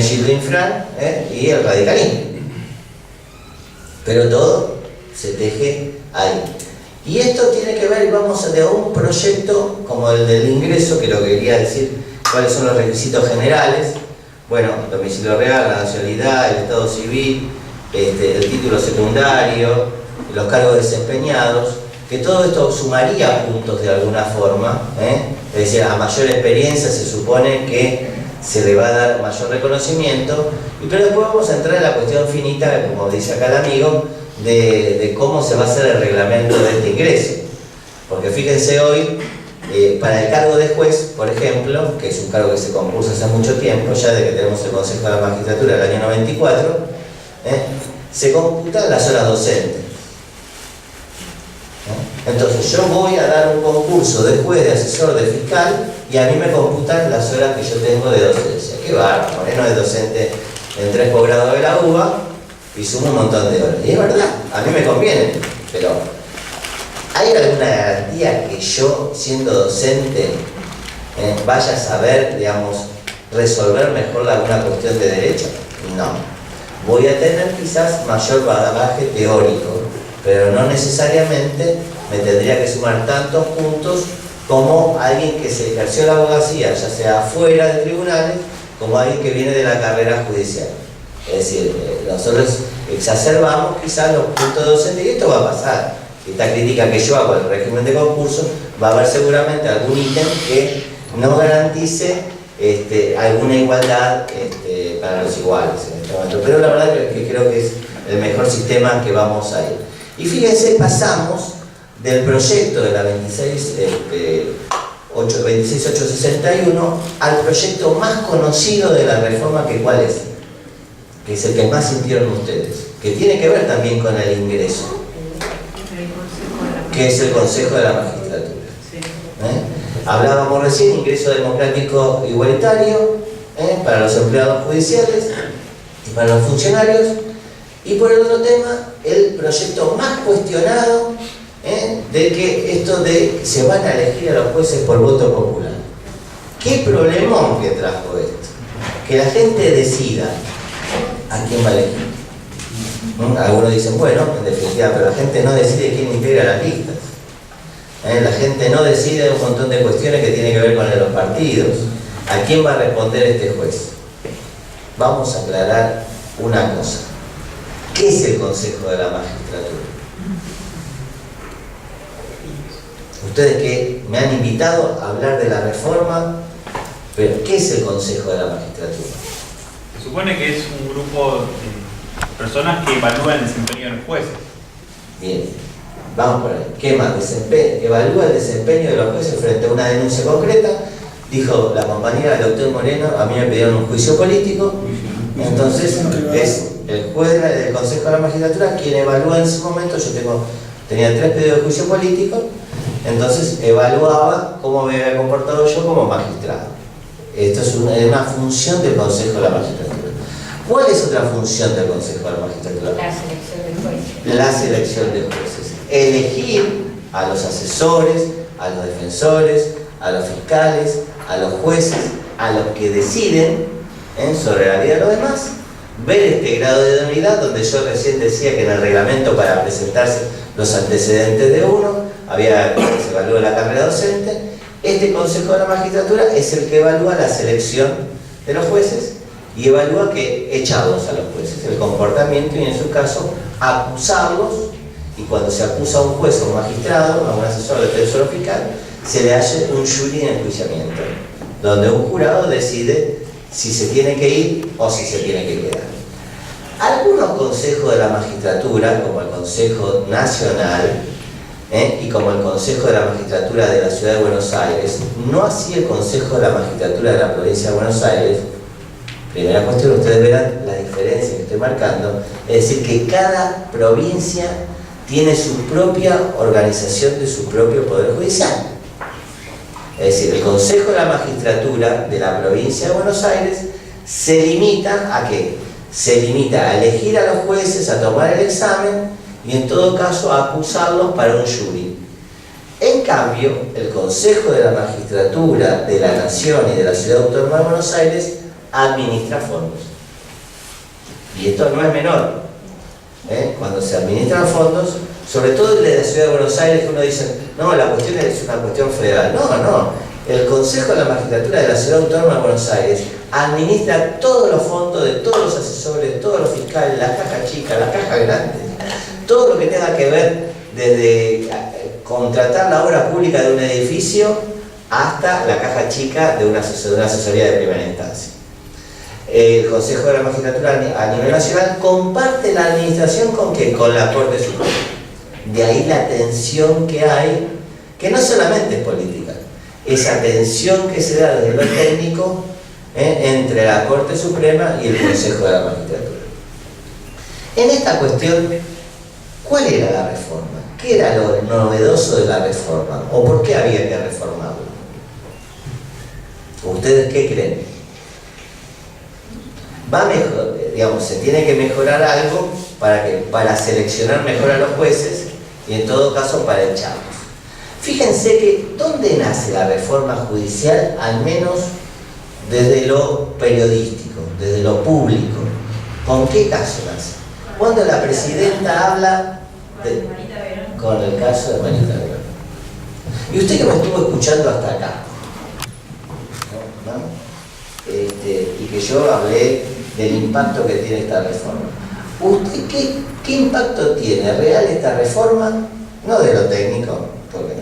Gildo Infran, y el radicalismo. Pero todo se teje ahí. Y esto tiene que ver, y vamos de un proyecto como el del ingreso, que lo que quería decir, cuáles son los requisitos generales. Bueno, domicilio real, la nacionalidad, el estado civil, el título secundario, los cargos desempeñados, que todo esto sumaría puntos de alguna forma, es decir, a mayor experiencia se supone que se le va a dar mayor reconocimiento, pero después vamos a entrar en la cuestión finita, como dice acá el amigo, de cómo se va a hacer el reglamento de este ingreso. Porque fíjense hoy, para el cargo de juez, por ejemplo, que es un cargo que se concursa hace mucho tiempo, ya desde que tenemos el Consejo de la Magistratura del año 94, se computan las horas docentes. Entonces yo voy a dar un concurso de juez, de asesor, de fiscal, y a mí me computan las horas que yo tengo de docencia. Qué bárbaro, Moreno es docente en 3 posgrados de la UBA y suma un montón de horas. Y es verdad, a mí me conviene, pero ¿hay alguna garantía que yo, siendo docente, vaya a saber, digamos, resolver mejor alguna cuestión de derecho? No. Voy a tener quizás mayor bagaje teórico, pero no necesariamente me tendría que sumar tantos puntos como alguien que se ejerció la abogacía, ya sea fuera de tribunales, como alguien que viene de la carrera judicial. Es decir, nosotros exacerbamos quizás los puntos de docente, y esto va a pasar. Esta crítica que yo hago al régimen de concurso, va a haber seguramente algún ítem que no garantice alguna igualdad para los iguales en este momento. Pero la verdad que creo que es el mejor sistema que vamos a ir. Y fíjense, pasamos del proyecto de la 26861 al proyecto más conocido de la reforma, que ¿cuál es? Que es el que más sintieron ustedes, que tiene que ver también con el ingreso, que es el Consejo de la Magistratura. Hablábamos recién, ingreso democrático igualitario para los empleados judiciales y para los funcionarios. Y por el otro tema, el proyecto más cuestionado, de que esto de se van a elegir a los jueces por voto popular. ¿Qué problemón que trajo esto? Que la gente decida a quién va a elegir. Algunos dicen, bueno, en definitiva, pero la gente no decide quién integra las listas. La gente no decide un montón de cuestiones que tienen que ver con los partidos. ¿A quién va a responder este juez? Vamos a aclarar una cosa. ¿Qué es el Consejo de la Magistratura? Ustedes que me han invitado a hablar de la reforma, pero ¿qué es el Consejo de la Magistratura? Se supone que es un grupo de personas que evalúan el desempeño de los jueces. Bien, vamos por ahí. ¿Qué más? Evalúa el desempeño de los jueces frente a una denuncia concreta. Dijo la compañera del doctor Moreno, a mí me pidieron un juicio político, entonces es el juez del Consejo de la Magistratura quien evalúa en ese momento. Yo tenía 3 pedidos de juicio político, entonces evaluaba cómo me había comportado yo como magistrado. Esto es una función del Consejo de la Magistratura. ¿Cuál es otra función del Consejo de la Magistratura? La selección de jueces. La selección de jueces. Elegir a los asesores, a los defensores, a los fiscales, a los jueces, a los que deciden sobre la vida de los demás. Ver este grado de idoneidad, donde yo recién decía que en el reglamento, para presentarse los antecedentes de uno, se evalúa la carrera docente. Este Consejo de la Magistratura es el que evalúa la selección de los jueces y evalúa que echarlos a los jueces, el comportamiento, y en su caso acusarlos, y cuando se acusa a un juez o un magistrado, a un asesor, defensor o fiscal, se le hace un jury de enjuiciamiento, donde un jurado decide si se tiene que ir o si se tiene que quedar. Algunos consejos de la magistratura, como el Consejo Nacional y como el Consejo de la Magistratura de la Ciudad de Buenos Aires, no así el Consejo de la Magistratura de la Provincia de Buenos Aires. Primera cuestión, ustedes verán la diferencia que estoy marcando, es decir, que cada provincia tiene su propia organización de su propio Poder Judicial. Es decir, el Consejo de la Magistratura de la Provincia de Buenos Aires se limita ¿a qué? Se limita a elegir a los jueces, a tomar el examen y en todo caso a acusarlos para un jury. En cambio, el Consejo de la Magistratura de la Nación y de la Ciudad Autónoma de Buenos Aires administra fondos. Y esto no es menor. Cuando se administran fondos, sobre todo el de la Ciudad de Buenos Aires, que uno dice, no, la cuestión es una cuestión federal. No. El Consejo de la Magistratura de la Ciudad Autónoma de Buenos Aires administra todos los fondos de todos los asesores, todos los fiscales, la caja chica, la caja grande, todo lo que tenga que ver desde contratar la obra pública de un edificio hasta la caja chica de una asesoría de primera instancia. El Consejo de la Magistratura a nivel nacional comparte la administración ¿con qué? Con la Corte Suprema. De ahí la tensión que hay, que no solamente es política, esa tensión que se da desde lo técnico entre la Corte Suprema y el Consejo de la Magistratura. En esta cuestión, ¿cuál era la reforma? ¿qué era lo novedoso de la reforma? ¿O por qué había que reformarlo? ¿Ustedes qué creen? Va mejor, digamos, se tiene que mejorar algo para seleccionar mejor a los jueces y en todo caso para echarlos. Fíjense que ¿dónde nace la reforma judicial? Al menos desde lo periodístico, desde lo público. ¿Con qué caso nace? Cuando la presidenta habla con el caso de Marita Verón. Y usted que me estuvo escuchando hasta acá, ¿no? Y que yo hablé del impacto que tiene esta reforma. ¿Usted qué impacto tiene real esta reforma? No de lo técnico, porque el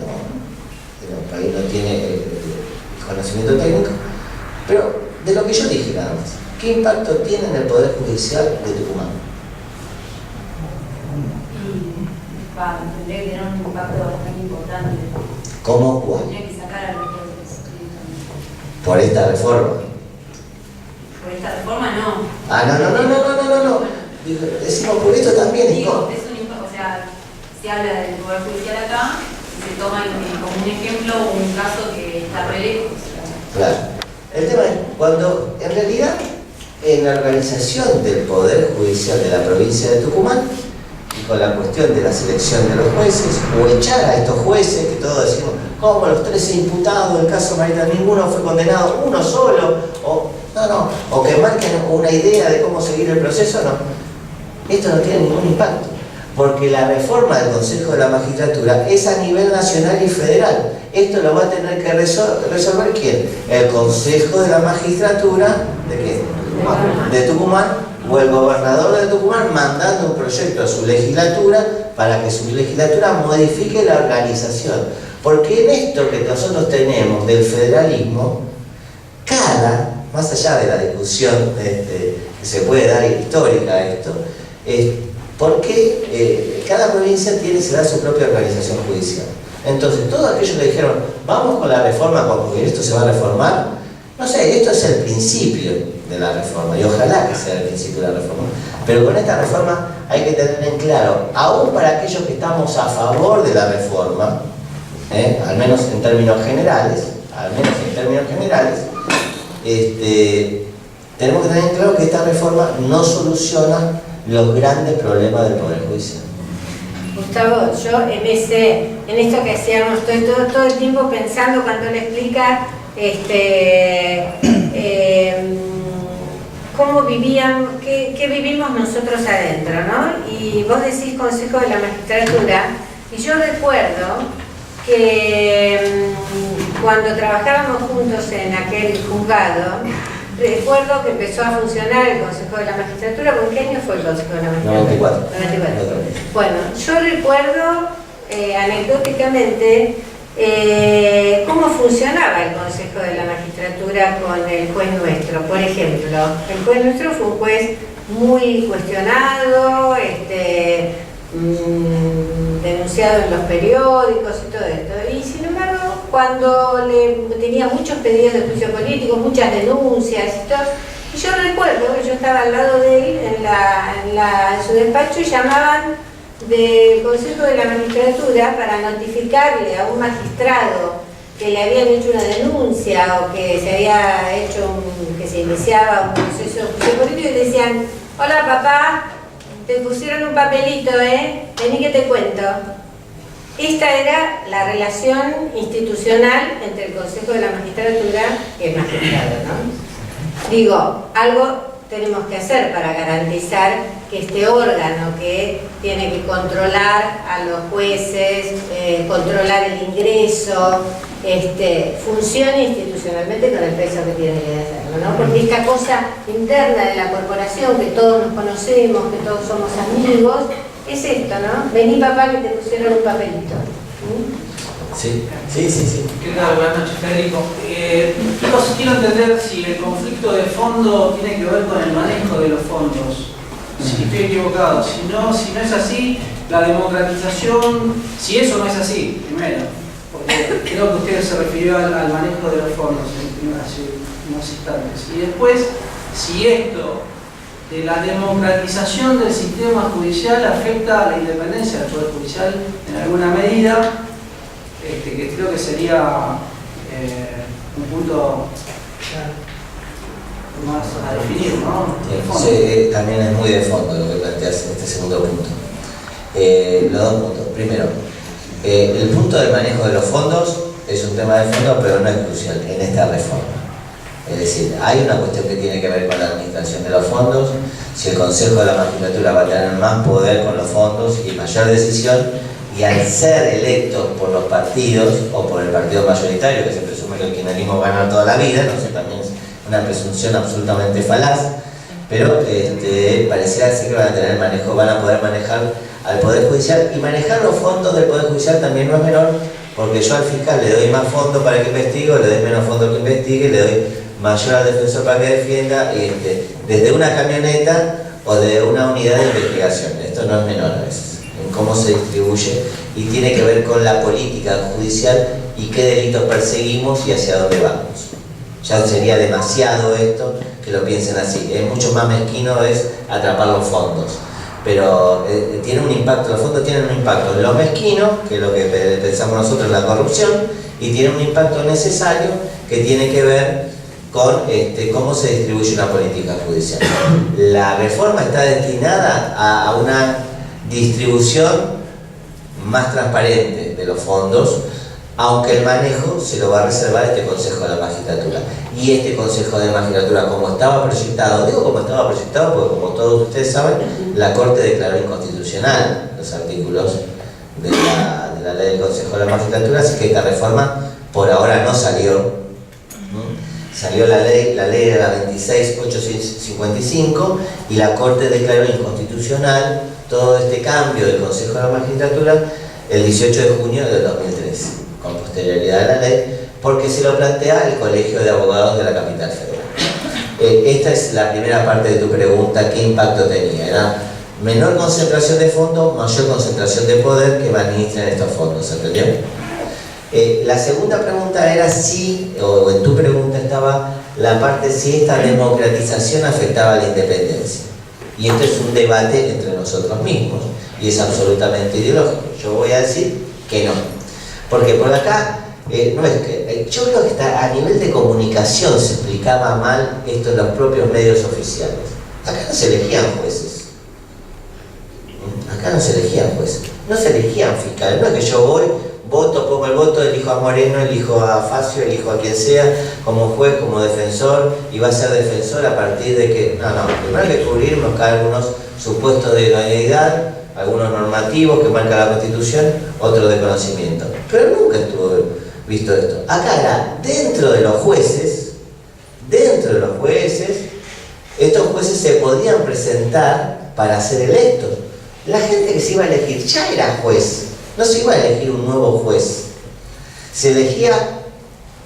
país no tiene conocimiento técnico, pero de lo que yo dije nada más. ¿Qué impacto tiene en el Poder Judicial de Tucumán? Tendría que tener un impacto bastante importante. ¿Cómo cuál? Tendría que sacar a los jueces. Por esta reforma. Por esta reforma no. Ah, no. Decimos por esto también. Digo, es un impacto, o sea, se habla del Poder Judicial acá y se toma como un ejemplo un caso que está re lejos. Claro. El tema es cuando en realidad en la organización del Poder Judicial de la provincia de Tucumán y con la cuestión de la selección de los jueces o echar a estos jueces que todos decimos, como los 13 imputados del caso Marita, ninguno fue condenado, uno solo, o que marquen una idea de cómo seguir el proceso, no. Esto no tiene ningún impacto, porque la reforma del Consejo de la Magistratura es a nivel nacional y federal. Esto lo va a tener que resolver ¿quién? El Consejo de la Magistratura, ¿de qué? De Tucumán, o el gobernador de Tucumán mandando un proyecto a su legislatura para que su legislatura modifique la organización. Porque en esto que nosotros tenemos del federalismo, más allá de la discusión que se puede dar histórica a esto, porque cada provincia se da su propia organización judicial. Entonces, todos aquellos que dijeron, vamos con la reforma porque esto se va a reformar, no sé, esto es el principio de la reforma y ojalá que sea el principio de la reforma. Pero con esta reforma hay que tener en claro, aún para aquellos que estamos a favor de la reforma, al menos en términos generales, tenemos que tener en claro que esta reforma no soluciona los grandes problemas del Poder Judicial. Gustavo, yo en esto que hacíamos, estoy todo el tiempo pensando cuando le explica cómo vivían, qué vivimos nosotros adentro, ¿no? Y vos decís Consejo de la Magistratura, y yo recuerdo que cuando trabajábamos juntos en aquel juzgado, recuerdo que empezó a funcionar el Consejo de la Magistratura. ¿Con qué año fue el Consejo de la Magistratura? 94. Bueno, yo recuerdo anecdóticamente cómo funcionaba el Consejo de la Magistratura con el juez nuestro. Por ejemplo, el juez nuestro fue un juez muy cuestionado, denunciado en los periódicos y todo esto. Y sin embargo, cuando tenía muchos pedidos de juicio político, muchas denuncias y todo, y yo recuerdo que yo estaba al lado de él en su despacho y llamaban del Consejo de la Magistratura para notificarle a un magistrado que le habían hecho una denuncia o que se había hecho que se iniciaba un proceso de juicio político y decían, hola papá, te pusieron un papelito, vení que te cuento. Esta era la relación institucional entre el Consejo de la Magistratura y el magistrado, ¿no? Digo, algo tenemos que hacer para garantizar que este órgano que tiene que controlar a los jueces, controlar el ingreso, funcione institucionalmente con el peso que tiene que hacerlo, ¿no? Porque esta cosa interna de la corporación, que todos nos conocemos, que todos somos amigos, es esto, ¿no? Vení papá que te pusieron un papelito. Sí. ¿Qué tal? Buenas noches, Federico. Quiero entender si el conflicto de fondo tiene que ver con el manejo de los fondos. Si estoy equivocado, si no es así, la democratización, si eso no es así, primero, porque creo que usted se refirió al manejo de los fondos hace unos instantes. Y después, si esto de la democratización del sistema judicial afecta a la independencia del Poder Judicial en alguna medida, que creo que sería un punto más a definir, ¿no? Sí, también es muy de fondo lo que planteas en este segundo punto. Los dos puntos. Primero, el punto del manejo de los fondos es un tema de fondo, pero no es crucial en esta reforma. Es decir, hay una cuestión que tiene que ver con la administración de los fondos, si el Consejo de la Magistratura va a tener más poder con los fondos y mayor decisión, y al ser electos por los partidos o por el partido mayoritario, que se presume que el kirchnerismo gana toda la vida, no sé, también es una presunción absolutamente falaz, pero pareciera ser que van a tener el manejo, van a poder manejar al Poder Judicial, y manejar los fondos del Poder Judicial también no es menor, porque yo al fiscal le doy más fondos para que investigue, le doy menos fondos que investigue, le doy mayor al defensor para que defienda, desde una camioneta o de una unidad de investigación. Esto no es menor a veces, en cómo se distribuye, y tiene que ver con la política judicial y qué delitos perseguimos y hacia dónde vamos. Ya sería demasiado esto que lo piensen así. Es mucho más mezquino es atrapar los fondos, pero tiene un impacto, los fondos tienen un impacto en lo mezquino, que es lo que pensamos nosotros en la corrupción, y tiene un impacto necesario que tiene que ver con cómo se distribuye una política judicial. La reforma está destinada a una distribución más transparente de los fondos, aunque el manejo se lo va a reservar este Consejo de la Magistratura. Y este Consejo de la Magistratura, como estaba proyectado, digo como estaba proyectado porque, como todos ustedes saben, la Corte declaró inconstitucional los artículos de la ley del Consejo de la Magistratura, así que esta reforma por ahora no salió. Salió la ley era la 26.855, y la Corte declaró inconstitucional todo este cambio del Consejo de la Magistratura el 18 de junio del 2013, con posterioridad a la ley, porque se lo plantea el Colegio de Abogados de la Capital Federal. Esta es la primera parte de tu pregunta, ¿qué impacto tenía? Era menor concentración de fondos, mayor concentración de poder que administran estos fondos, ¿se entendió? La segunda pregunta era si, o en tu pregunta estaba la parte si esta democratización afectaba a la independencia. Y esto es un debate entre nosotros mismos, y es absolutamente ideológico. Yo voy a decir que no. Porque por acá, no es que, yo creo que a nivel de comunicación se explicaba mal esto en los propios medios oficiales. Acá no se elegían jueces. Acá no se elegían jueces. No se elegían fiscales. No es que yo voy, voto, pongo el voto, elijo a Moreno, elijo a Facio, elijo a quien sea, como juez, como defensor, y va a ser defensor a partir de que... No, primero hay que cubrir algunos supuestos de idoneidad, algunos normativos que marca la Constitución, otros de conocimiento. Pero nunca estuvo visto esto. Acá era dentro de los jueces, estos jueces se podían presentar para ser electos. La gente que se iba a elegir ya era juez. No se iba a elegir un nuevo juez. Se elegía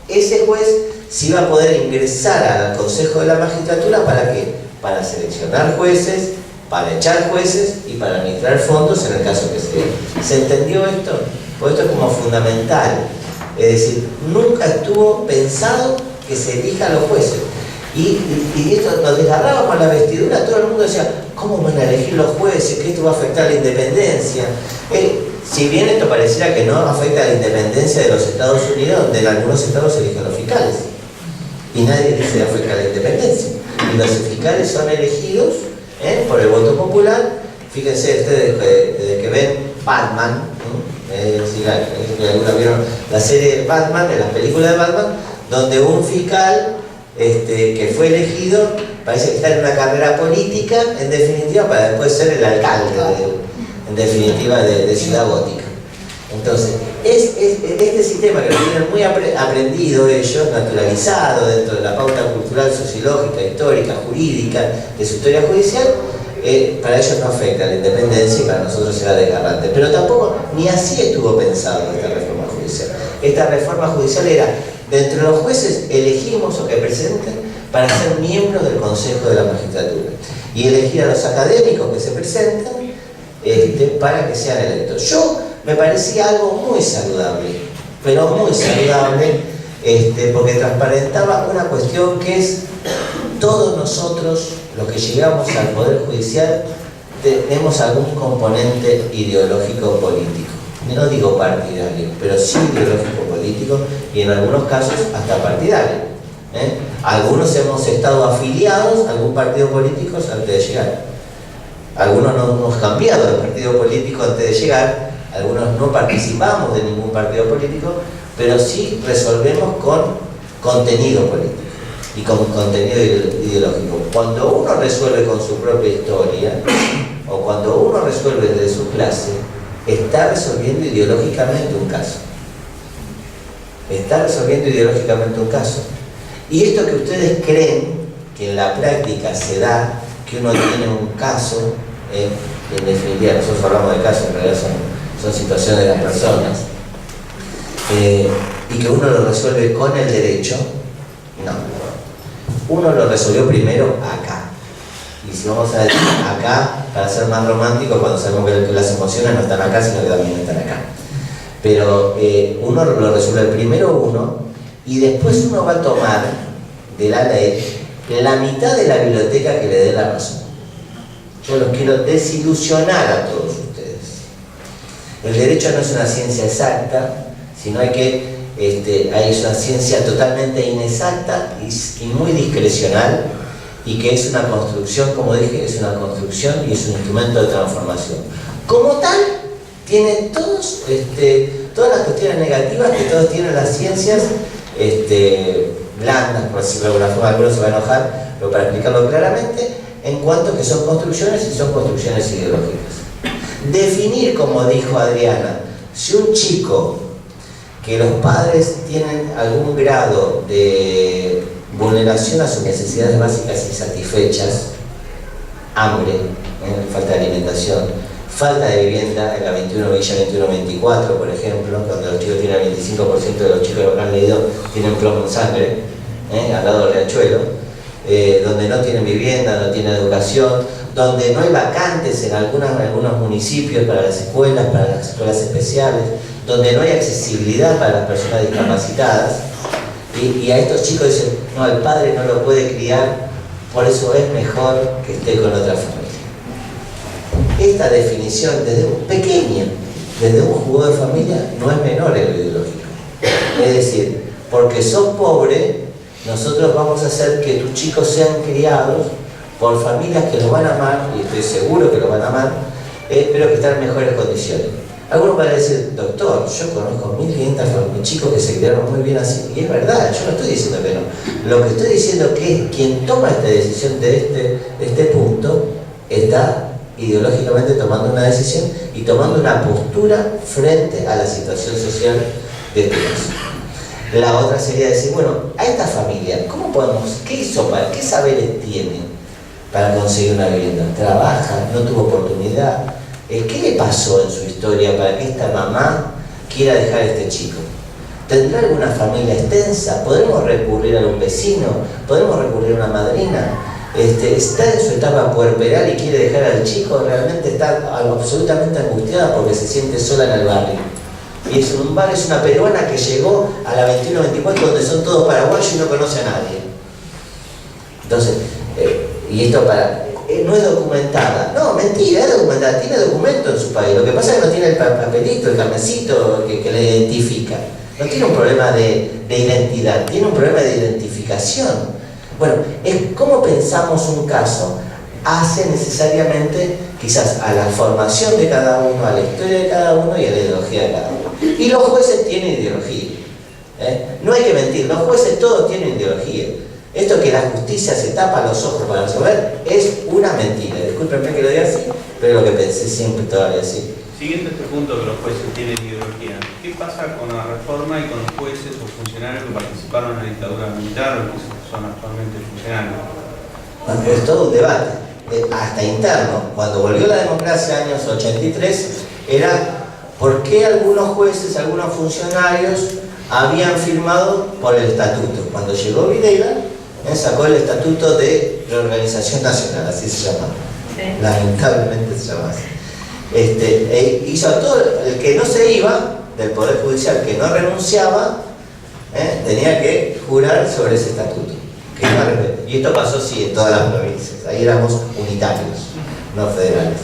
ese juez, se iba a poder ingresar al Consejo de la Magistratura ¿para qué? Para seleccionar jueces, para echar jueces y para administrar fondos en el caso que sea. ¿Se entendió esto? Pues esto es como fundamental. Es decir, nunca estuvo pensado que se elijan los jueces. Y esto nos desgarraba con la vestidura, todo el mundo decía, ¿cómo van a elegir los jueces? Que esto va a afectar la independencia. Si bien esto pareciera que no afecta a la independencia de los Estados Unidos, donde en algunos estados se eligen los fiscales. Y nadie dice que afecta a la independencia. Y los fiscales son elegidos por el voto popular. Fíjense ustedes, desde que ven Batman, si algunos vieron la serie de Batman, de las películas de Batman, donde un fiscal que fue elegido parece que está en una carrera política, en definitiva, para después ser el alcalde, en definitiva, de Ciudad Gótica. Entonces, este sistema que lo tienen muy aprendido ellos, naturalizado dentro de la pauta cultural, sociológica, histórica, jurídica, de su historia judicial, para ellos no afecta a la independencia y para nosotros será desgarrante. Pero tampoco, ni así estuvo pensado esta reforma judicial. Esta reforma judicial era, de entre los jueces elegimos o que presenten para ser miembros del Consejo de la Magistratura y elegir a los académicos que se presentan para que sean electos. Yo me parecía algo muy saludable, pero muy saludable, porque transparentaba una cuestión que es todos nosotros, los que llegamos al Poder Judicial, tenemos algún componente ideológico político. No digo partidario, pero sí ideológico político y en algunos casos hasta partidario. Algunos hemos estado afiliados a algún partido político antes de llegar. Algunos no hemos cambiado de partido político antes de llegar. Algunos no participamos de ningún partido político, pero sí resolvemos con contenido político y con contenido ideológico. Cuando uno resuelve con su propia historia o cuando uno resuelve desde su clase, está resolviendo ideológicamente un caso. Está resolviendo ideológicamente un caso. Y esto que ustedes creen que en la práctica se da, que uno tiene un caso, en definitiva, nosotros hablamos de casos, en realidad son situaciones de las personas, y que uno lo resuelve con el derecho, no. Uno lo resolvió primero acá. Y si vamos a decir acá, para ser más romántico, cuando sabemos que las emociones no están acá, sino que también están acá. Pero uno lo resuelve primero uno, y después uno va a tomar de la ley la mitad de la biblioteca que le dé la razón. Yo los quiero desilusionar a todos ustedes. El derecho no es una ciencia exacta, sino es una ciencia totalmente inexacta y muy discrecional, y que es una construcción, como dije, es una construcción y es un instrumento de transformación. Como tal, tiene todas las cuestiones negativas que todos tienen las ciencias blandas, por decirlo de alguna forma. Algunos se van a enojar, pero para explicarlo claramente, en cuanto que son construcciones y son construcciones ideológicas. Definir, como dijo Adriana, si un chico que los padres tienen algún grado de vulneración a sus necesidades básicas insatisfechas, hambre, falta de alimentación, falta de vivienda, en la 21 Villa 2124, por ejemplo, donde los chicos tienen el 25% de los chicos que han leído tienen plomo en sangre, al lado del Riachuelo, donde no tienen vivienda, no tienen educación, donde no hay vacantes en algunos municipios para las escuelas especiales, donde no hay accesibilidad para las personas discapacitadas, y a estos chicos dicen, no, el padre no lo puede criar, por eso es mejor que esté con otra familia. Esta definición, desde un pequeño, desde un juego de familia, no es menor en lo ideológico. Es decir, porque sos pobre, nosotros vamos a hacer que tus chicos sean criados por familias que los van a amar, y estoy seguro que los van a amar, pero que están en mejores condiciones. Algunos van a decir, doctor, yo conozco 1500 chicos que se criaron muy bien así, y es verdad, yo no estoy diciendo que no. Lo que estoy diciendo es que quien toma esta decisión de este punto está ideológicamente tomando una decisión y tomando una postura frente a la situación social de este caso. La otra sería decir, bueno, a esta familia, ¿cómo podemos, qué hizo, qué saberes tiene para conseguir una vivienda? ¿Trabaja? ¿No tuvo oportunidad? ¿Qué le pasó en su historia para que esta mamá quiera dejar a este chico? ¿Tendrá alguna familia extensa? ¿Podremos recurrir a un vecino? ¿Podemos recurrir a una madrina? ¿Está en su etapa puerperal y quiere dejar al chico? ¿Realmente está absolutamente angustiada porque se siente sola en el barrio? Y es un barrio, es una peruana que llegó a la 21-24 donde son todos paraguayos y no conoce a nadie. Entonces, y esto no es documentada. No, mentira, es documentada, tiene documento en su país. Lo que pasa es que no tiene el papelito, el carnecito que le identifica. No tiene un problema de identidad, tiene un problema de identificación. Bueno, es cómo pensamos un caso hace necesariamente quizás a la formación de cada uno, a la historia de cada uno y a la ideología de cada uno. Y los jueces tienen ideología. No hay que mentir, los jueces todos tienen ideología. Esto que la justicia se tapa los ojos para resolver es una mentira. Discúlpenme que lo diga así, pero lo que pensé siempre todavía así. Siguiendo este punto que los jueces tienen ideología, ¿qué pasa con la reforma y con los jueces o funcionarios que participaron en la dictadura militar o que son actualmente funcionarios? Es todo un debate, hasta interno. Cuando volvió la democracia en los años 83, era por qué algunos jueces, algunos funcionarios habían firmado por el estatuto. Cuando llegó Videla, sacó el estatuto de reorganización nacional, así se llama. Sí. Lamentablemente se llama así. Hizo a todo el que no se iba del Poder Judicial, que no renunciaba, tenía que jurar sobre ese estatuto, que no respeten. Y esto pasó, sí, en todas las provincias. Ahí éramos unitarios, no federales.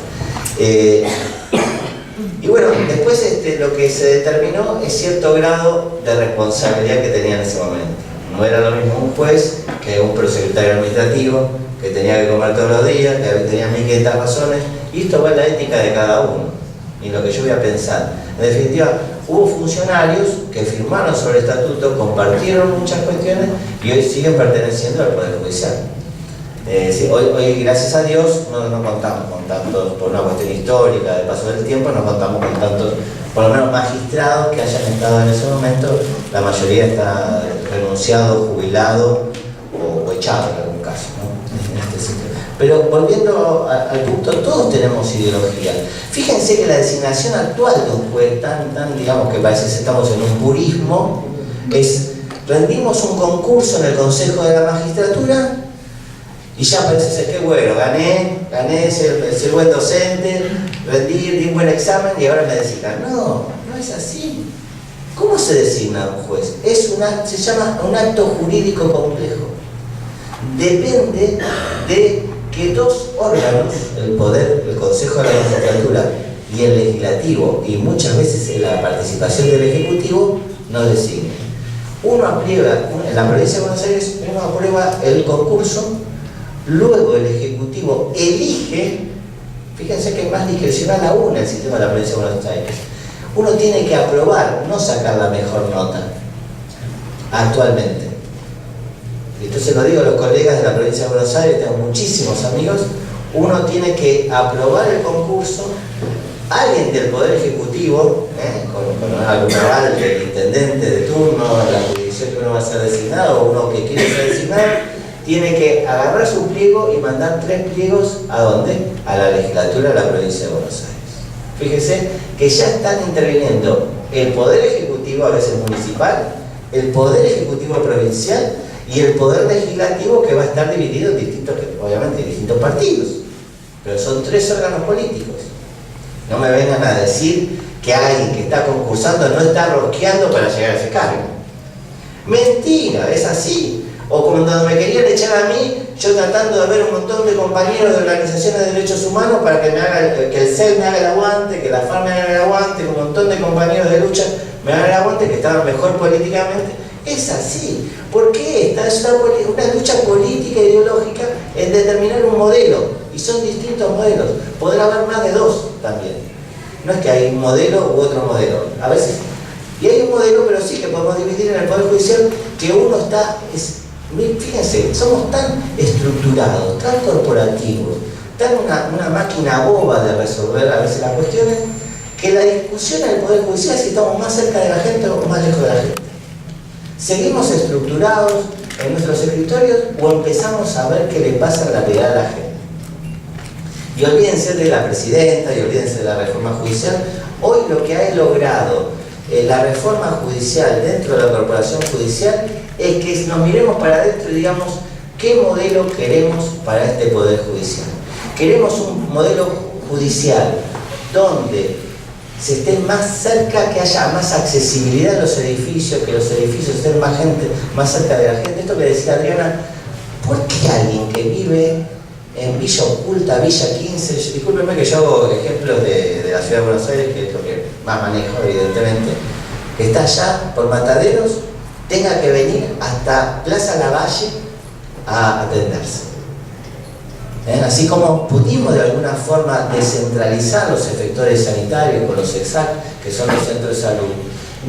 Y bueno, después lo que se determinó es cierto grado de responsabilidad que tenía en ese momento. No era lo mismo un juez que un prosecretario administrativo, que tenía que comer todos los días, que tenía 1500 razones, y esto va en la ética de cada uno, y lo que yo voy a pensar. En definitiva, hubo funcionarios que firmaron sobre el estatuto, compartieron muchas cuestiones, y hoy siguen perteneciendo al Poder Judicial. Sí, hoy, gracias a Dios, no contamos con tantos, por una cuestión histórica, de paso del tiempo, no contamos con tantos, por lo menos magistrados que hayan estado en ese momento. La mayoría está renunciado, jubilado o echado en algún caso, ¿no? En este sentido. Pero volviendo al punto, todos tenemos ideología. Fíjense que la designación actual de un juez, tan digamos que parece que estamos en un purismo, es rendimos un concurso en el Consejo de la Magistratura y ya parece ser que bueno, gané, ser buen docente, di un buen examen y ahora me designan. No es así. ¿Cómo se designa un juez? Se llama un acto jurídico complejo. Depende de que dos órganos, el poder, el Consejo de la Magistratura y el Legislativo, y muchas veces la participación del Ejecutivo, nos designen. Uno aprueba, en la provincia de Buenos Aires, uno aprueba el concurso. Luego el Ejecutivo elige, fíjense que es más discrecional aún el sistema de la provincia de Buenos Aires. Uno tiene que aprobar, no sacar la mejor nota, actualmente. Esto se lo digo a los colegas de la provincia de Buenos Aires, tengo muchísimos amigos. Uno tiene que aprobar el concurso, alguien del Poder Ejecutivo, con algún aval del intendente de turno, la jurisdicción que uno va a ser designado, o uno que quiere ser designado, tiene que agarrar su pliego y mandar 3 pliegos, ¿a dónde? A la legislatura de la provincia de Buenos Aires. Fíjese que ya están interviniendo el Poder Ejecutivo, a veces municipal, el Poder Ejecutivo provincial y el Poder Legislativo, que va a estar dividido en distintos partidos. Pero son 3 órganos políticos. No me vengan a decir que alguien que está concursando no está rosqueando para llegar a ese cargo. Mentira, es así. O como cuando me querían echar a mí, yo tratando de ver un montón de compañeros de organizaciones de derechos humanos para que el CEL me haga el aguante, que la FARC me haga el aguante, que un montón de compañeros de lucha me hagan el aguante, que estaban mejor políticamente. Es así. ¿Por qué? Es una lucha política e ideológica en determinar un modelo, y son distintos modelos. Podrá haber más de 2 también. No es que hay un modelo u otro modelo. A veces, y hay un modelo, pero sí que podemos dividir en el Poder Judicial, que uno está... Fíjense, somos tan estructurados, tan corporativos, tan una máquina boba de resolver a veces las cuestiones, que la discusión en el Poder Judicial es si estamos más cerca de la gente o más lejos de la gente. ¿Seguimos estructurados en nuestros escritorios o empezamos a ver qué le pasa en la realidad a la gente? Y olvídense de la presidenta y olvídense de la reforma judicial. Hoy lo que ha logrado la reforma judicial dentro de la corporación judicial es que nos miremos para adentro y digamos qué modelo queremos para este Poder Judicial. Queremos un modelo judicial donde se esté más cerca, que haya más accesibilidad a los edificios, que los edificios estén más cerca de la gente. Esto que decía Adriana, ¿por qué alguien que vive en Villa Oculta, Villa 15, discúlpenme que yo hago ejemplos de la ciudad de Buenos Aires, que es lo que más manejo evidentemente, que está allá por Mataderos, tenga que venir hasta Plaza Lavalle a atenderse? Así como pudimos de alguna forma descentralizar los efectores sanitarios con los EXAC, que son los centros de salud,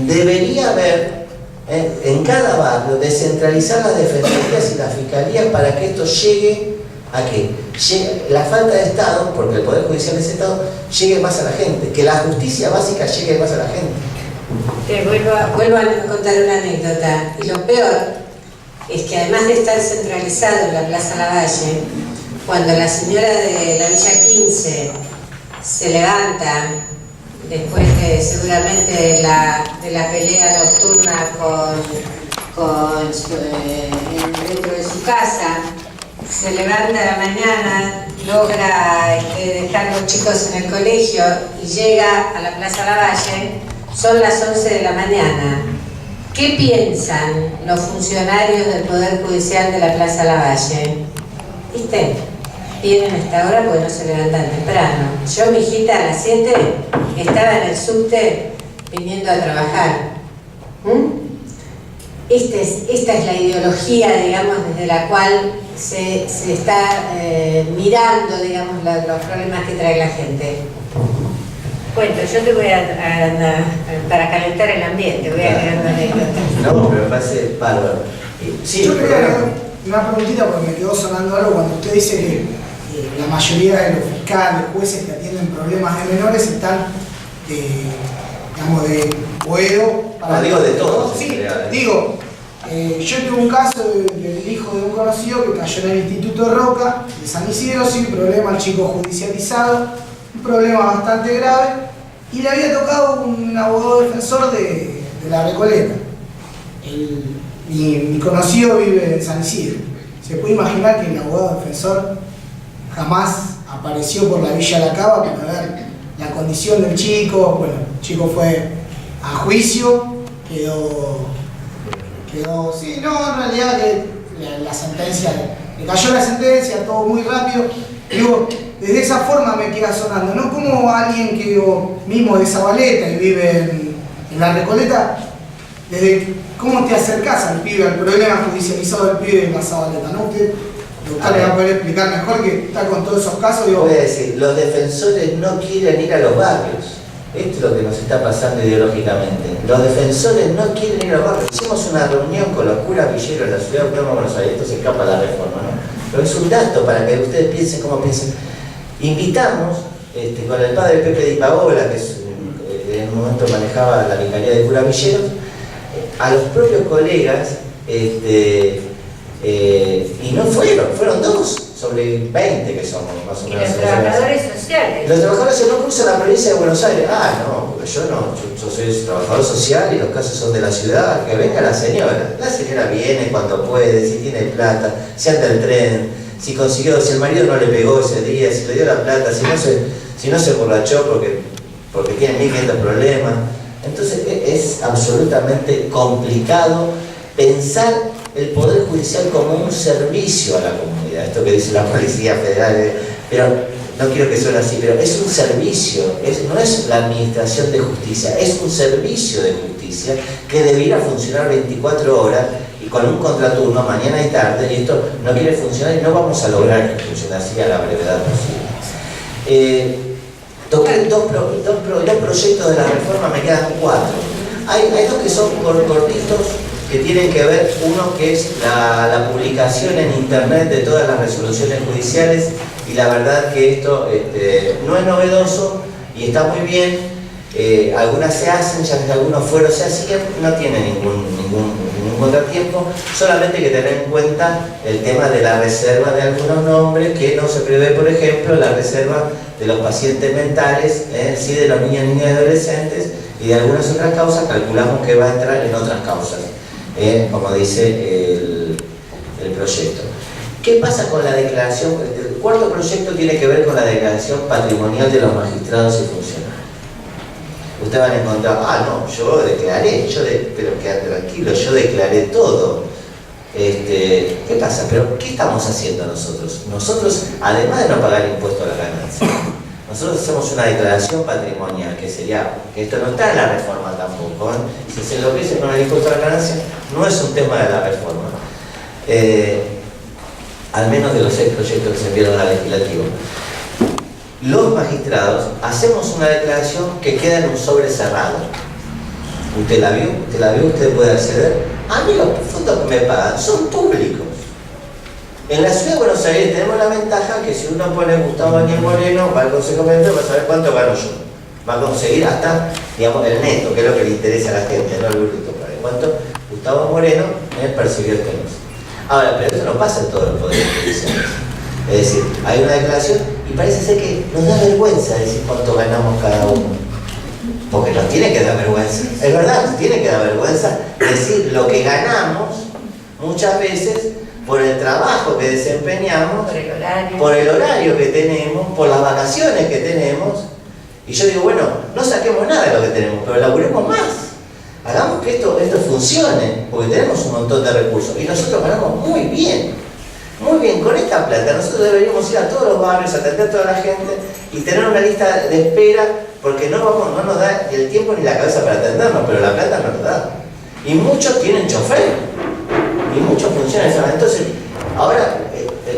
debería haber en cada barrio descentralizar las defensorías y las fiscalías para que esto llegue a que la falta de Estado, porque el Poder Judicial es Estado, llegue más a la gente, que la justicia básica llegue más a la gente. Vuelvo a contar una anécdota, y lo peor es que además de estar centralizado en la Plaza Lavalle, cuando la señora de la Villa 15 se levanta, después de seguramente de la pelea nocturna dentro de su casa, se levanta a la mañana, logra dejar a los chicos en el colegio y llega a la Plaza Lavalle, son las 11 de la mañana. ¿Qué piensan los funcionarios del Poder Judicial de la Plaza Lavalle? ¿Viste? Vienen a esta hora porque no se levantan temprano. Yo, mi hijita, a las 7 estaba en el subte viniendo a trabajar. Esta es la ideología, digamos, desde la cual se está mirando, digamos, los problemas que trae la gente. Bueno, yo te voy para calentar el ambiente, voy a agregar una anécdota. No, pero me parece bárbaro. Sí, yo quería agregar una preguntita porque me quedó sonando algo cuando usted dice que la mayoría de los fiscales, jueces que atienden problemas de menores están, digamos, de Boedo para... No, digo de todos. Sí, digo, yo tuve un caso del hijo de un conocido que cayó en el Instituto de Roca, de San Isidro, sin problema, el chico judicializado, un problema bastante grave, y le había tocado un abogado defensor de la Recoleta. Mi conocido vive en San Isidro. Se puede imaginar que el abogado defensor jamás apareció por la Villa La Cava para ver la condición del chico. Bueno, el chico fue a juicio, quedó sí, no, en realidad que la sentencia, le cayó la sentencia, todo muy rápido. Digo, desde esa forma me queda sonando, no como alguien que mismo de Zabaleta y vive en la Recoleta, desde cómo te acercás al pibe, al problema judicializado del pibe en la Zabaleta, ¿no? Usted le va a poder explicar mejor que está con todos esos casos. Digo, voy a decir, los defensores no quieren ir a los barrios. Esto es lo que nos está pasando ideológicamente. Los defensores no quieren ir a los barrios. Hicimos una reunión con los curas villeros en la ciudad de Buenos Aires. Esto se escapa a la reforma, ¿no? Pero es un dato para que ustedes piensen cómo piensan. Invitamos con el padre Pepe Di Paola, que en un momento manejaba la vicaría de curas villeros, a los propios colegas, y no fueron dos sobre 20 que somos, más o Y menos. los trabajadores sociales. Los trabajadores no cruzan la provincia de Buenos Aires. No, porque yo no, yo soy trabajador social y los casos son de la ciudad. Que venga la señora. La señora viene cuando puede, si tiene plata, si anda el tren, si consiguió, si el marido no le pegó ese día, si le dio la plata, si no se emborrachó porque tiene 1500 problemas. Entonces es absolutamente complicado pensar el Poder Judicial como un servicio a la comunidad. Esto que dice la Policía Federal, pero no quiero que suene así, pero es un servicio, no es la administración de justicia, es un servicio de justicia que debiera funcionar 24 horas y con un contraturno mañana y tarde, y esto no quiere funcionar y no vamos a lograr que funcione así a la brevedad posible. Toqué dos proyectos de la reforma, me quedan 4. Hay dos que son cortitos, que tienen que ver, uno que es la publicación en internet de todas las resoluciones judiciales, y la verdad que esto no es novedoso y está muy bien. Algunas se hacen, ya que algunos fueros se hacían, no tiene ningún contratiempo, solamente hay que tener en cuenta el tema de la reserva de algunos nombres, que no se prevé, por ejemplo, la reserva de los pacientes mentales, sí, de los niños, niñas y adolescentes, y de algunas otras causas calculamos que va a entrar en otras causas, como dice el proyecto. ¿Qué pasa con la declaración? El cuarto proyecto tiene que ver con la declaración patrimonial de los magistrados y funcionarios. Ustedes van a encontrar, no, yo declaré, pero quédate tranquilo, yo declaré todo. ¿Qué pasa? ¿Pero qué estamos haciendo nosotros? Nosotros, además de no pagar impuesto a la ganancia, nosotros hacemos una declaración patrimonial, que sería, que esto no está en la reforma tampoco, si se enloquece con el impuesto a la ganancia, no es un tema de la reforma, al menos de los 6 proyectos que se enviaron al legislativo. Los magistrados hacemos una declaración que queda en un sobre cerrado. ¿Usted la vio? ¿Usted puede acceder? A mí los fondos que me pagan son públicos. En la ciudad de Buenos Aires tenemos la ventaja que si uno pone Gustavo Daniel Moreno, va al Consejo Médico, va a saber cuánto gano yo. Va a conseguir hasta, digamos, el neto, que es lo que le interesa a la gente, no el bruto. ¿Cuánto Gustavo Moreno percibió este mes? Ahora, pero eso no pasa en todos los poderes judiciales. Es decir, hay una declaración y parece ser que nos da vergüenza decir cuánto ganamos cada uno. Porque nos tiene que dar vergüenza. Es verdad, nos tiene que dar vergüenza decir lo que ganamos muchas veces por el trabajo que desempeñamos, por el horario que tenemos, por las vacaciones que tenemos. Y yo digo, bueno, no saquemos nada de lo que tenemos, pero laburemos más. Hagamos que esto funcione, porque tenemos un montón de recursos y nosotros ganamos muy bien. Muy bien, con esta plata nosotros deberíamos ir a todos los barrios, atender a toda la gente y tener una lista de espera, porque no nos da el tiempo ni la cabeza para atendernos, pero la plata nos da. Y muchos tienen chofer, y muchos funcionan de esa manera. Entonces, ahora,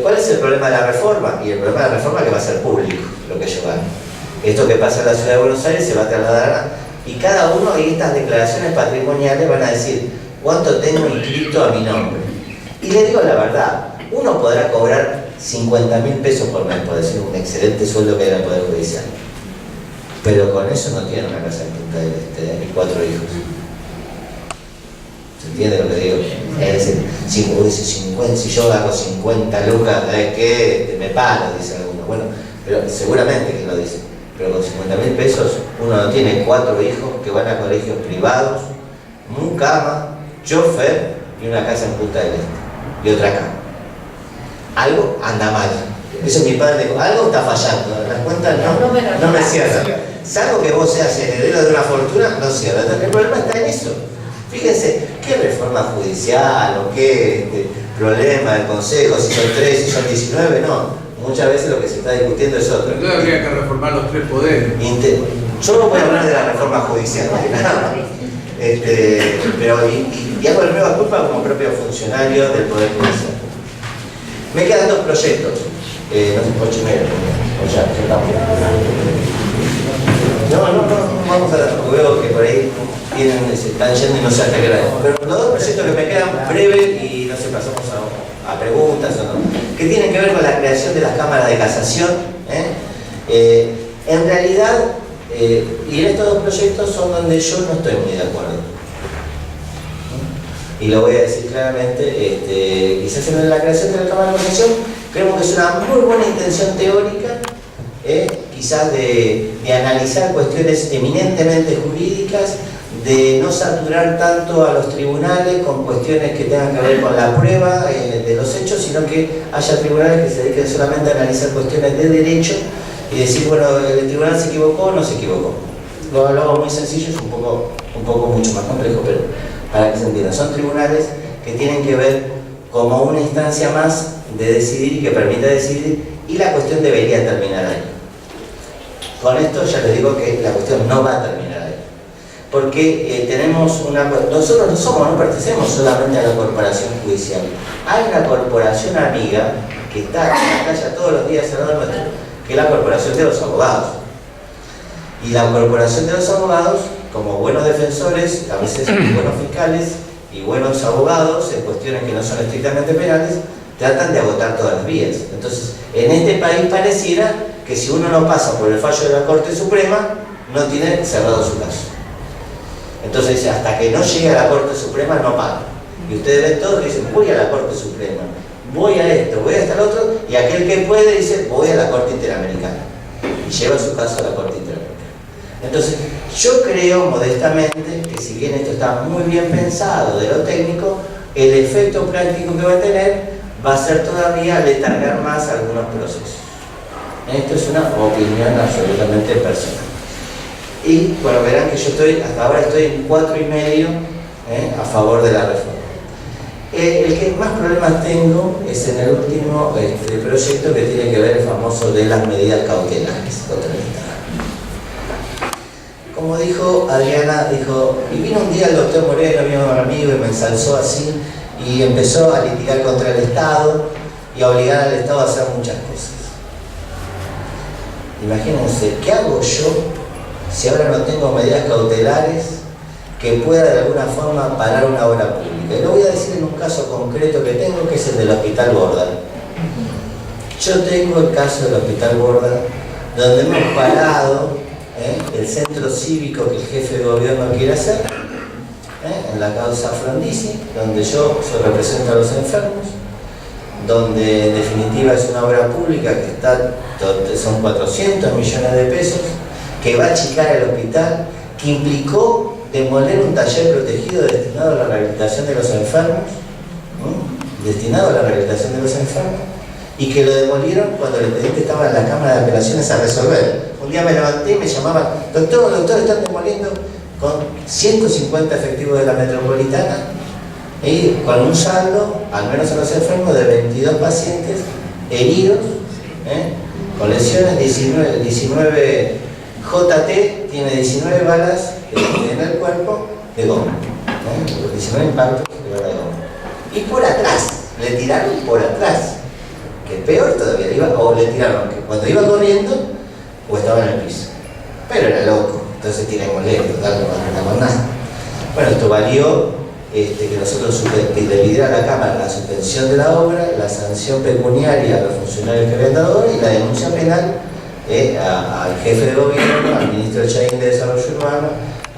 ¿cuál es el problema de la reforma? Y el problema de la reforma es que va a ser público lo que ellos ganan. Esto que pasa en la ciudad de Buenos Aires se va a trasladar y cada uno de estas declaraciones patrimoniales van a decir cuánto tengo inscrito a mi nombre. Y les digo la verdad, uno podrá cobrar 50.000 pesos por mes, por decir un excelente sueldo que hay en el Poder Judicial. Pero con eso no tiene una casa en Punta del Este y 4 hijos. ¿Se entiende lo que digo? Es decir, si yo hago 50 lucas, ¿sabes qué? Me paro, dice alguno. Bueno, pero seguramente que lo dice. Pero con 50.000 pesos uno no tiene 4 hijos que van a colegios privados, mucama, chofer y una casa en Punta del Este. Y otra acá. Algo anda mal. Eso mi padre dijo, algo está fallando. Las cuentas no me cierran. Salvo que vos seas heredero de una fortuna, no cierra. El problema está en eso. Fíjense, ¿qué reforma judicial o qué problema del Consejo? Si son 3, si son 19, no. Muchas veces lo que se está discutiendo es otro. Entonces habría que reformar los 3 poderes. Yo no voy a hablar de la reforma judicial, pero y hago el nueva culpa como propio funcionario del Poder Judicial. Me quedan 2 proyectos. No sé, 8 y medio. Ya estamos. No, vamos a dar, porque veo que por ahí se están yendo y no sé hasta qué hora. Pero los 2 proyectos que me quedan breves y no sé, pasamos a preguntas o no, que tienen que ver con la creación de las cámaras de casación. En realidad, y en estos 2 proyectos son donde yo no estoy muy de acuerdo. Y lo voy a decir claramente, quizás en la creación de la cámara de casación creemos que es una muy buena intención teórica, quizás de analizar cuestiones eminentemente jurídicas, de no saturar tanto a los tribunales con cuestiones que tengan que ver con la prueba de los hechos, sino que haya tribunales que se dediquen solamente a analizar cuestiones de derecho y decir, bueno, el tribunal se equivocó o no se equivocó. Lo hago muy sencillo, es un poco mucho más complejo, pero para que se entienda, son tribunales que tienen que ver como una instancia más de decidir y que permita decidir, y la cuestión debería terminar ahí. Con esto ya les digo que la cuestión no va a terminar ahí, porque nosotros no pertenecemos solamente a la corporación judicial. Hay una corporación amiga que está en la calle todos los días al lado nuestro, que es la corporación de los abogados. Y la corporación de los abogados, como buenos defensores, a veces buenos fiscales y buenos abogados en cuestiones que no son estrictamente penales, tratan de agotar todas las vías. Entonces, en este país pareciera que si uno no pasa por el fallo de la Corte Suprema, no tiene cerrado su caso. Entonces, hasta que no llegue a la Corte Suprema, no paga. Y ustedes ven todos que dicen, voy a la Corte Suprema, voy a esto, voy a esto, al otro, y aquel que puede dice, voy a la Corte Interamericana. Y lleva su caso a la Corte Interamericana. Entonces, yo creo modestamente que si bien esto está muy bien pensado de lo técnico, el efecto práctico que va a tener va a ser todavía letargar más algunos procesos. Esto es una opinión absolutamente personal. Y bueno, verán que yo hasta ahora estoy en 4,5 a favor de la reforma. El que más problemas tengo es en el último proyecto que tiene que ver el famoso de las medidas cautelares contra el Estado. Como dijo Adriana, y vino un día el doctor Moreno, mi amigo, y me ensalzó así, y empezó a litigar contra el Estado y a obligar al Estado a hacer muchas cosas. Imagínense, ¿qué hago yo si ahora no tengo medidas cautelares que pueda de alguna forma parar una obra pública? Y lo voy a decir en un caso concreto que tengo, que es el del Hospital Borda. Yo tengo el caso del Hospital Borda, donde hemos parado el centro cívico que el jefe de gobierno quiere hacer, en la causa Frondizi, donde yo represento a los enfermos, donde en definitiva es una obra pública que son 400 millones de pesos, que va a achicar el hospital, que implicó demoler un taller protegido destinado a la rehabilitación de los enfermos, y que lo demolieron cuando el expediente estaba en la Cámara de Apelaciones a resolver. Un día me levanté y me llamaban, doctor, están demoliendo con 150 efectivos de la metropolitana y con un saldo, al menos en los enfermos, de 22 pacientes heridos, con lesiones, 19 JT, tiene 19 balas en el cuerpo de goma, 19 impactos de bala de goma. Y por atrás, le tiraron por atrás, que es peor todavía, o le tiraron que cuando iba corriendo o estaba en el piso. Pero era loco, entonces tirémosle, total, no ganamos nada. Bueno, esto valió que nosotros que le pidiera a la Cámara la suspensión de la obra, la sanción pecuniaria a los funcionarios que habían dado obra y la denuncia penal al jefe de gobierno, al ministro Chayín de Desarrollo Urbano,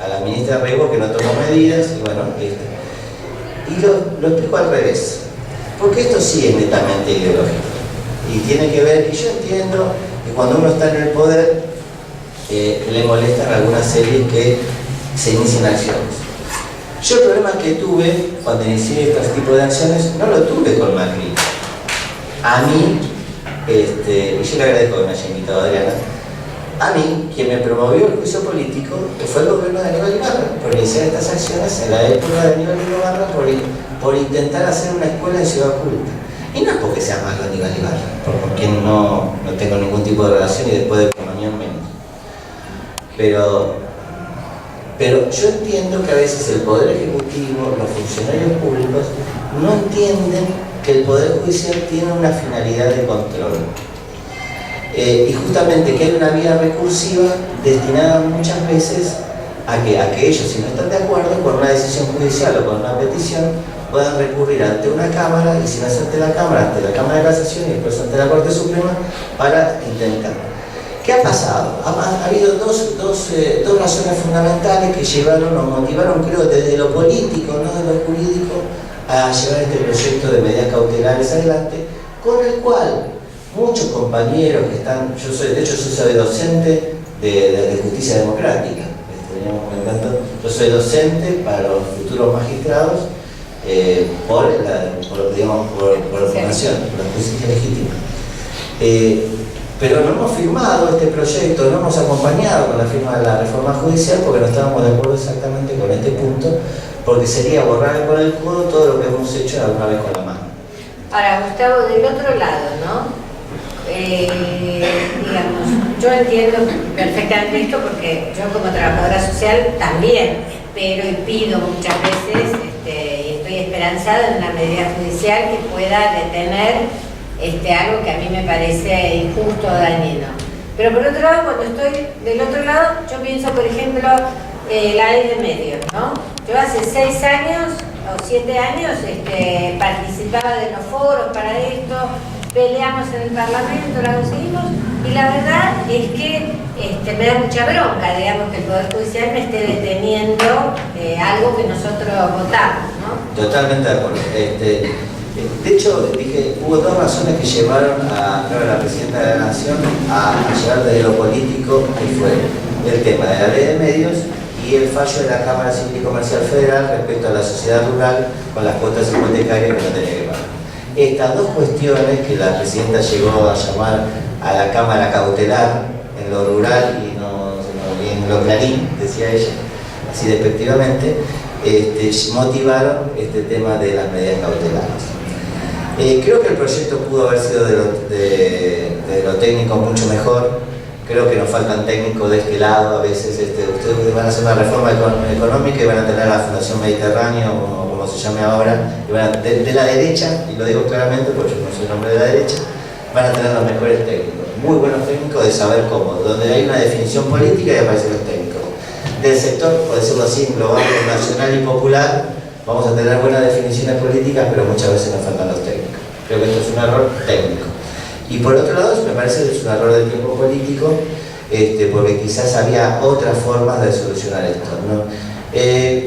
a la ministra Rego que no tomó medidas, y bueno, y lo explico al revés, porque esto sí es netamente ideológico y tiene que ver, y yo entiendo que cuando uno está en el poder le molestan algunas series que se inician acciones. Yo el problema que tuve cuando inicié este tipo de acciones no lo tuve con Macri. A mí, y yo le agradezco que me haya invitado a Adriana, a mí, quien me promovió el juicio político fue el gobierno de Aníbal Ibarra, por iniciar estas acciones en la época de Aníbal Ibarra, por intentar hacer una escuela en Ciudad Oculta. Y no es porque sea malo Aníbal Ibarra, por quien no tengo ningún tipo de relación y después de comunión menos. Pero yo entiendo que a veces el Poder Ejecutivo, los funcionarios públicos, no entienden que el Poder Judicial tiene una finalidad de control. Y justamente que hay una vía recursiva destinada muchas veces a que ellos, si no están de acuerdo con una decisión judicial o con una petición, puedan recurrir ante una Cámara, y si no es ante la Cámara, ante la Cámara de Casación y después ante la Corte Suprema, para intentar. ¿Qué ha pasado? Ha habido dos razones fundamentales que llevaron o motivaron, creo, desde lo político, no de lo jurídico, a llevar este proyecto de medidas cautelares adelante, con el cual muchos compañeros que están, de hecho yo soy docente de justicia democrática, yo soy docente para los futuros magistrados por formación, por la justicia legítima. Pero no hemos firmado este proyecto, no hemos acompañado con la firma de la reforma judicial porque no estábamos de acuerdo exactamente con este punto, porque sería borrar con el codo todo lo que hemos hecho alguna vez con la mano. Ahora, Gustavo, del otro lado, ¿no? Digamos, yo entiendo perfectamente esto porque yo como trabajadora social también espero y pido muchas veces y estoy esperanzada en una medida judicial que pueda detener algo que a mí me parece injusto o dañino. Pero por otro lado, cuando estoy del otro lado, yo pienso, por ejemplo, la ley de medios, ¿no? Yo hace 6 años o 7 años participaba de los foros para esto, peleamos en el Parlamento, la conseguimos, y la verdad es que me da mucha bronca, digamos, que el Poder Judicial me esté deteniendo algo que nosotros votamos, ¿no? Totalmente de acuerdo. De hecho, hubo dos razones que llevaron a la Presidenta de la Nación a llevar desde lo político, que fue el tema de la ley de medios y el fallo de la Cámara Civil y Comercial Federal respecto a la sociedad rural con las cuotas hipotecarias que no tenía que pagar. Estas dos cuestiones que la Presidenta llegó a llamar a la Cámara cautelar en lo rural y en lo clarín, decía ella, así despectivamente, motivaron este tema de las medidas cautelares. Creo que el proyecto pudo haber sido de lo técnico mucho mejor. Creo que nos faltan técnicos de este lado. A veces ustedes van a hacer una reforma económica y van a tener la Fundación Mediterráneo, o como se llame ahora, y de la derecha, y lo digo claramente porque yo no soy el hombre de la derecha, van a tener los mejores técnicos, muy buenos técnicos de saber cómo, donde hay una definición política y aparecen los técnicos. Del sector, por decirlo así, global, nacional y popular, vamos a tener buenas definiciones políticas, pero muchas veces nos faltan los técnicos. Creo que esto es un error técnico. Y por otro lado, me parece que es un error de tiempo político, porque quizás había otras formas de solucionar esto, ¿no?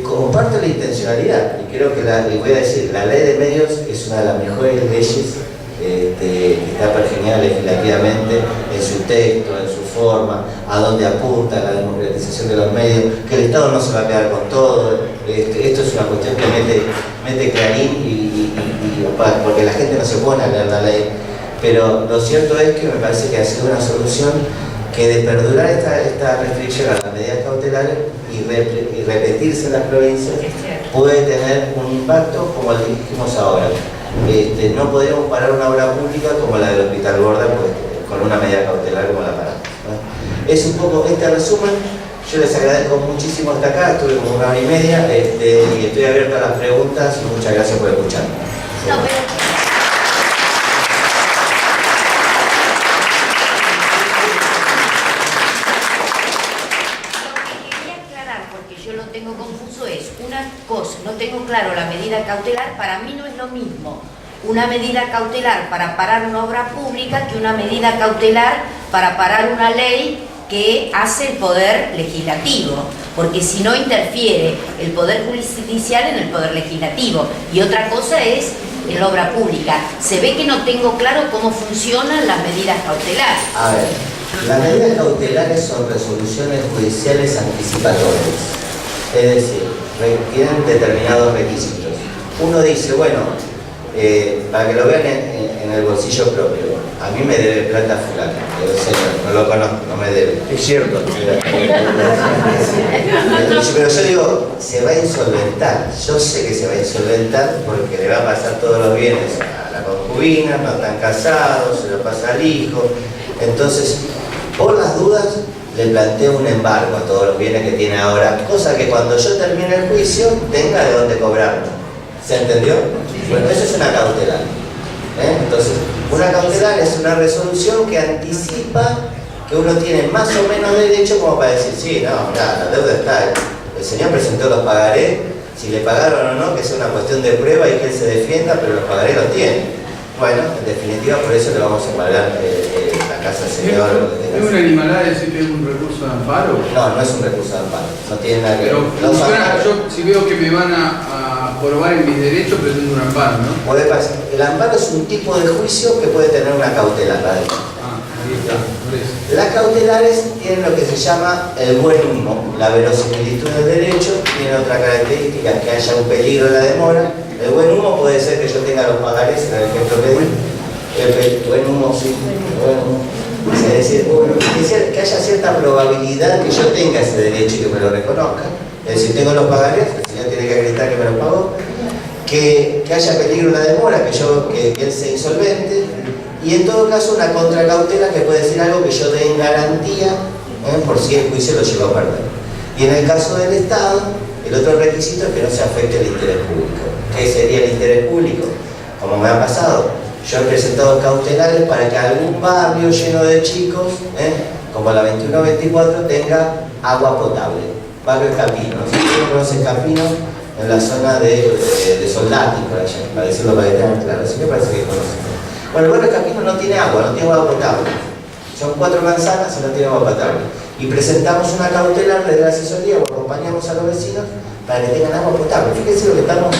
Comparto la intencionalidad, y creo que y voy a decir, la ley de medios es una de las mejores leyes que está pergeñada legislativamente en su texto, en su forma, a dónde apunta la democratización de los medios, que el Estado no se va a quedar con todo. Esto es una cuestión que mete clarín porque la gente no se pone a leer la ley. Pero lo cierto es que me parece que ha sido una solución que de perdurar esta restricción a las medidas cautelares y repetirse en las provincias puede tener un impacto como el que dijimos ahora. No podríamos parar una obra pública como la del Hospital Borda pues, con una medida cautelar como la paramos, ¿no? Es un poco este resumen. Yo les agradezco muchísimo estar acá, estuve como 1 hora y media y estoy abierto a las preguntas y muchas gracias por escucharme. No, pero... tengo confuso es una cosa, no tengo claro la medida cautelar, para mí no es lo mismo una medida cautelar para parar una obra pública que una medida cautelar para parar una ley que hace el Poder Legislativo, porque si no interfiere el Poder Judicial en el Poder Legislativo, y otra cosa es en la obra pública. Se ve que no tengo claro cómo funcionan las medidas cautelares. A ver, las medidas cautelares son resoluciones judiciales anticipatorias. Es decir, tienen determinados requisitos. Uno dice, bueno, para que lo vean en el bolsillo propio, a mí me debe plata fulano, señor, no lo conozco, no me debe. Es cierto. Pero yo digo, se va a insolventar. Yo sé que se va a insolventar porque le va a pasar todos los bienes a la concubina, no están casados, se lo pasa al hijo. Entonces, por las dudas, le planteo un embargo a todos los bienes que tiene ahora, cosa que cuando yo termine el juicio tenga de dónde cobrarlo. ¿Se entendió? Bueno, eso es una cautelar. Entonces, una cautelar es una resolución que anticipa que uno tiene más o menos derecho como para decir, sí, no, la deuda está, el señor presentó los pagarés, si le pagaron o no, que es una cuestión de prueba y que él se defienda, pero los pagarés los tiene. Bueno, en definitiva, por eso le vamos a pagar la casa al señor. ¿Es una animalada decir que es un recurso de amparo? No, no es un recurso de amparo, no tiene nada que ver. Pero yo si veo que me van a jorobar en mis derechos, presento un amparo, ¿no? Puede pasar. El amparo es un tipo de juicio que puede tener una cautelar. Ahí está, por eso. Las cautelares tienen lo que se llama el buen humo, la verosimilitud del derecho, tiene otra característica, que haya un peligro en la demora. El buen humo puede ser que yo tenga los pagarés, en el ejemplo que di. El buen humo, sí, el buen humo. Es decir, que haya cierta probabilidad que yo tenga ese derecho y que me lo reconozca. Es decir, tengo los pagarés, el señor tiene que acreditar que me los pagó. Que haya peligro en la demora, que él sea insolvente. Y en todo caso una contracautela que puede decir algo que yo dé en garantía por si el juicio lo lleva a perder. Y en el caso del Estado, el otro requisito es que no se afecte el interés público. ¿Qué sería el interés público? Como me ha pasado, yo he presentado cautelares para que algún barrio lleno de chicos, como la 21-24, tenga agua potable. Barrio Escapino, no sé si uno conoce Escapino, en la zona de Soldati, para decirlo para que tengan claro, así que parece que conocen. Bueno, el barrio Escapino no tiene agua potable. Son 4 manzanas y no tiene agua potable. Y presentamos una cautelar desde la asesoría, o acompañamos a los vecinos para que tengan agua potable. Fíjense lo que estamos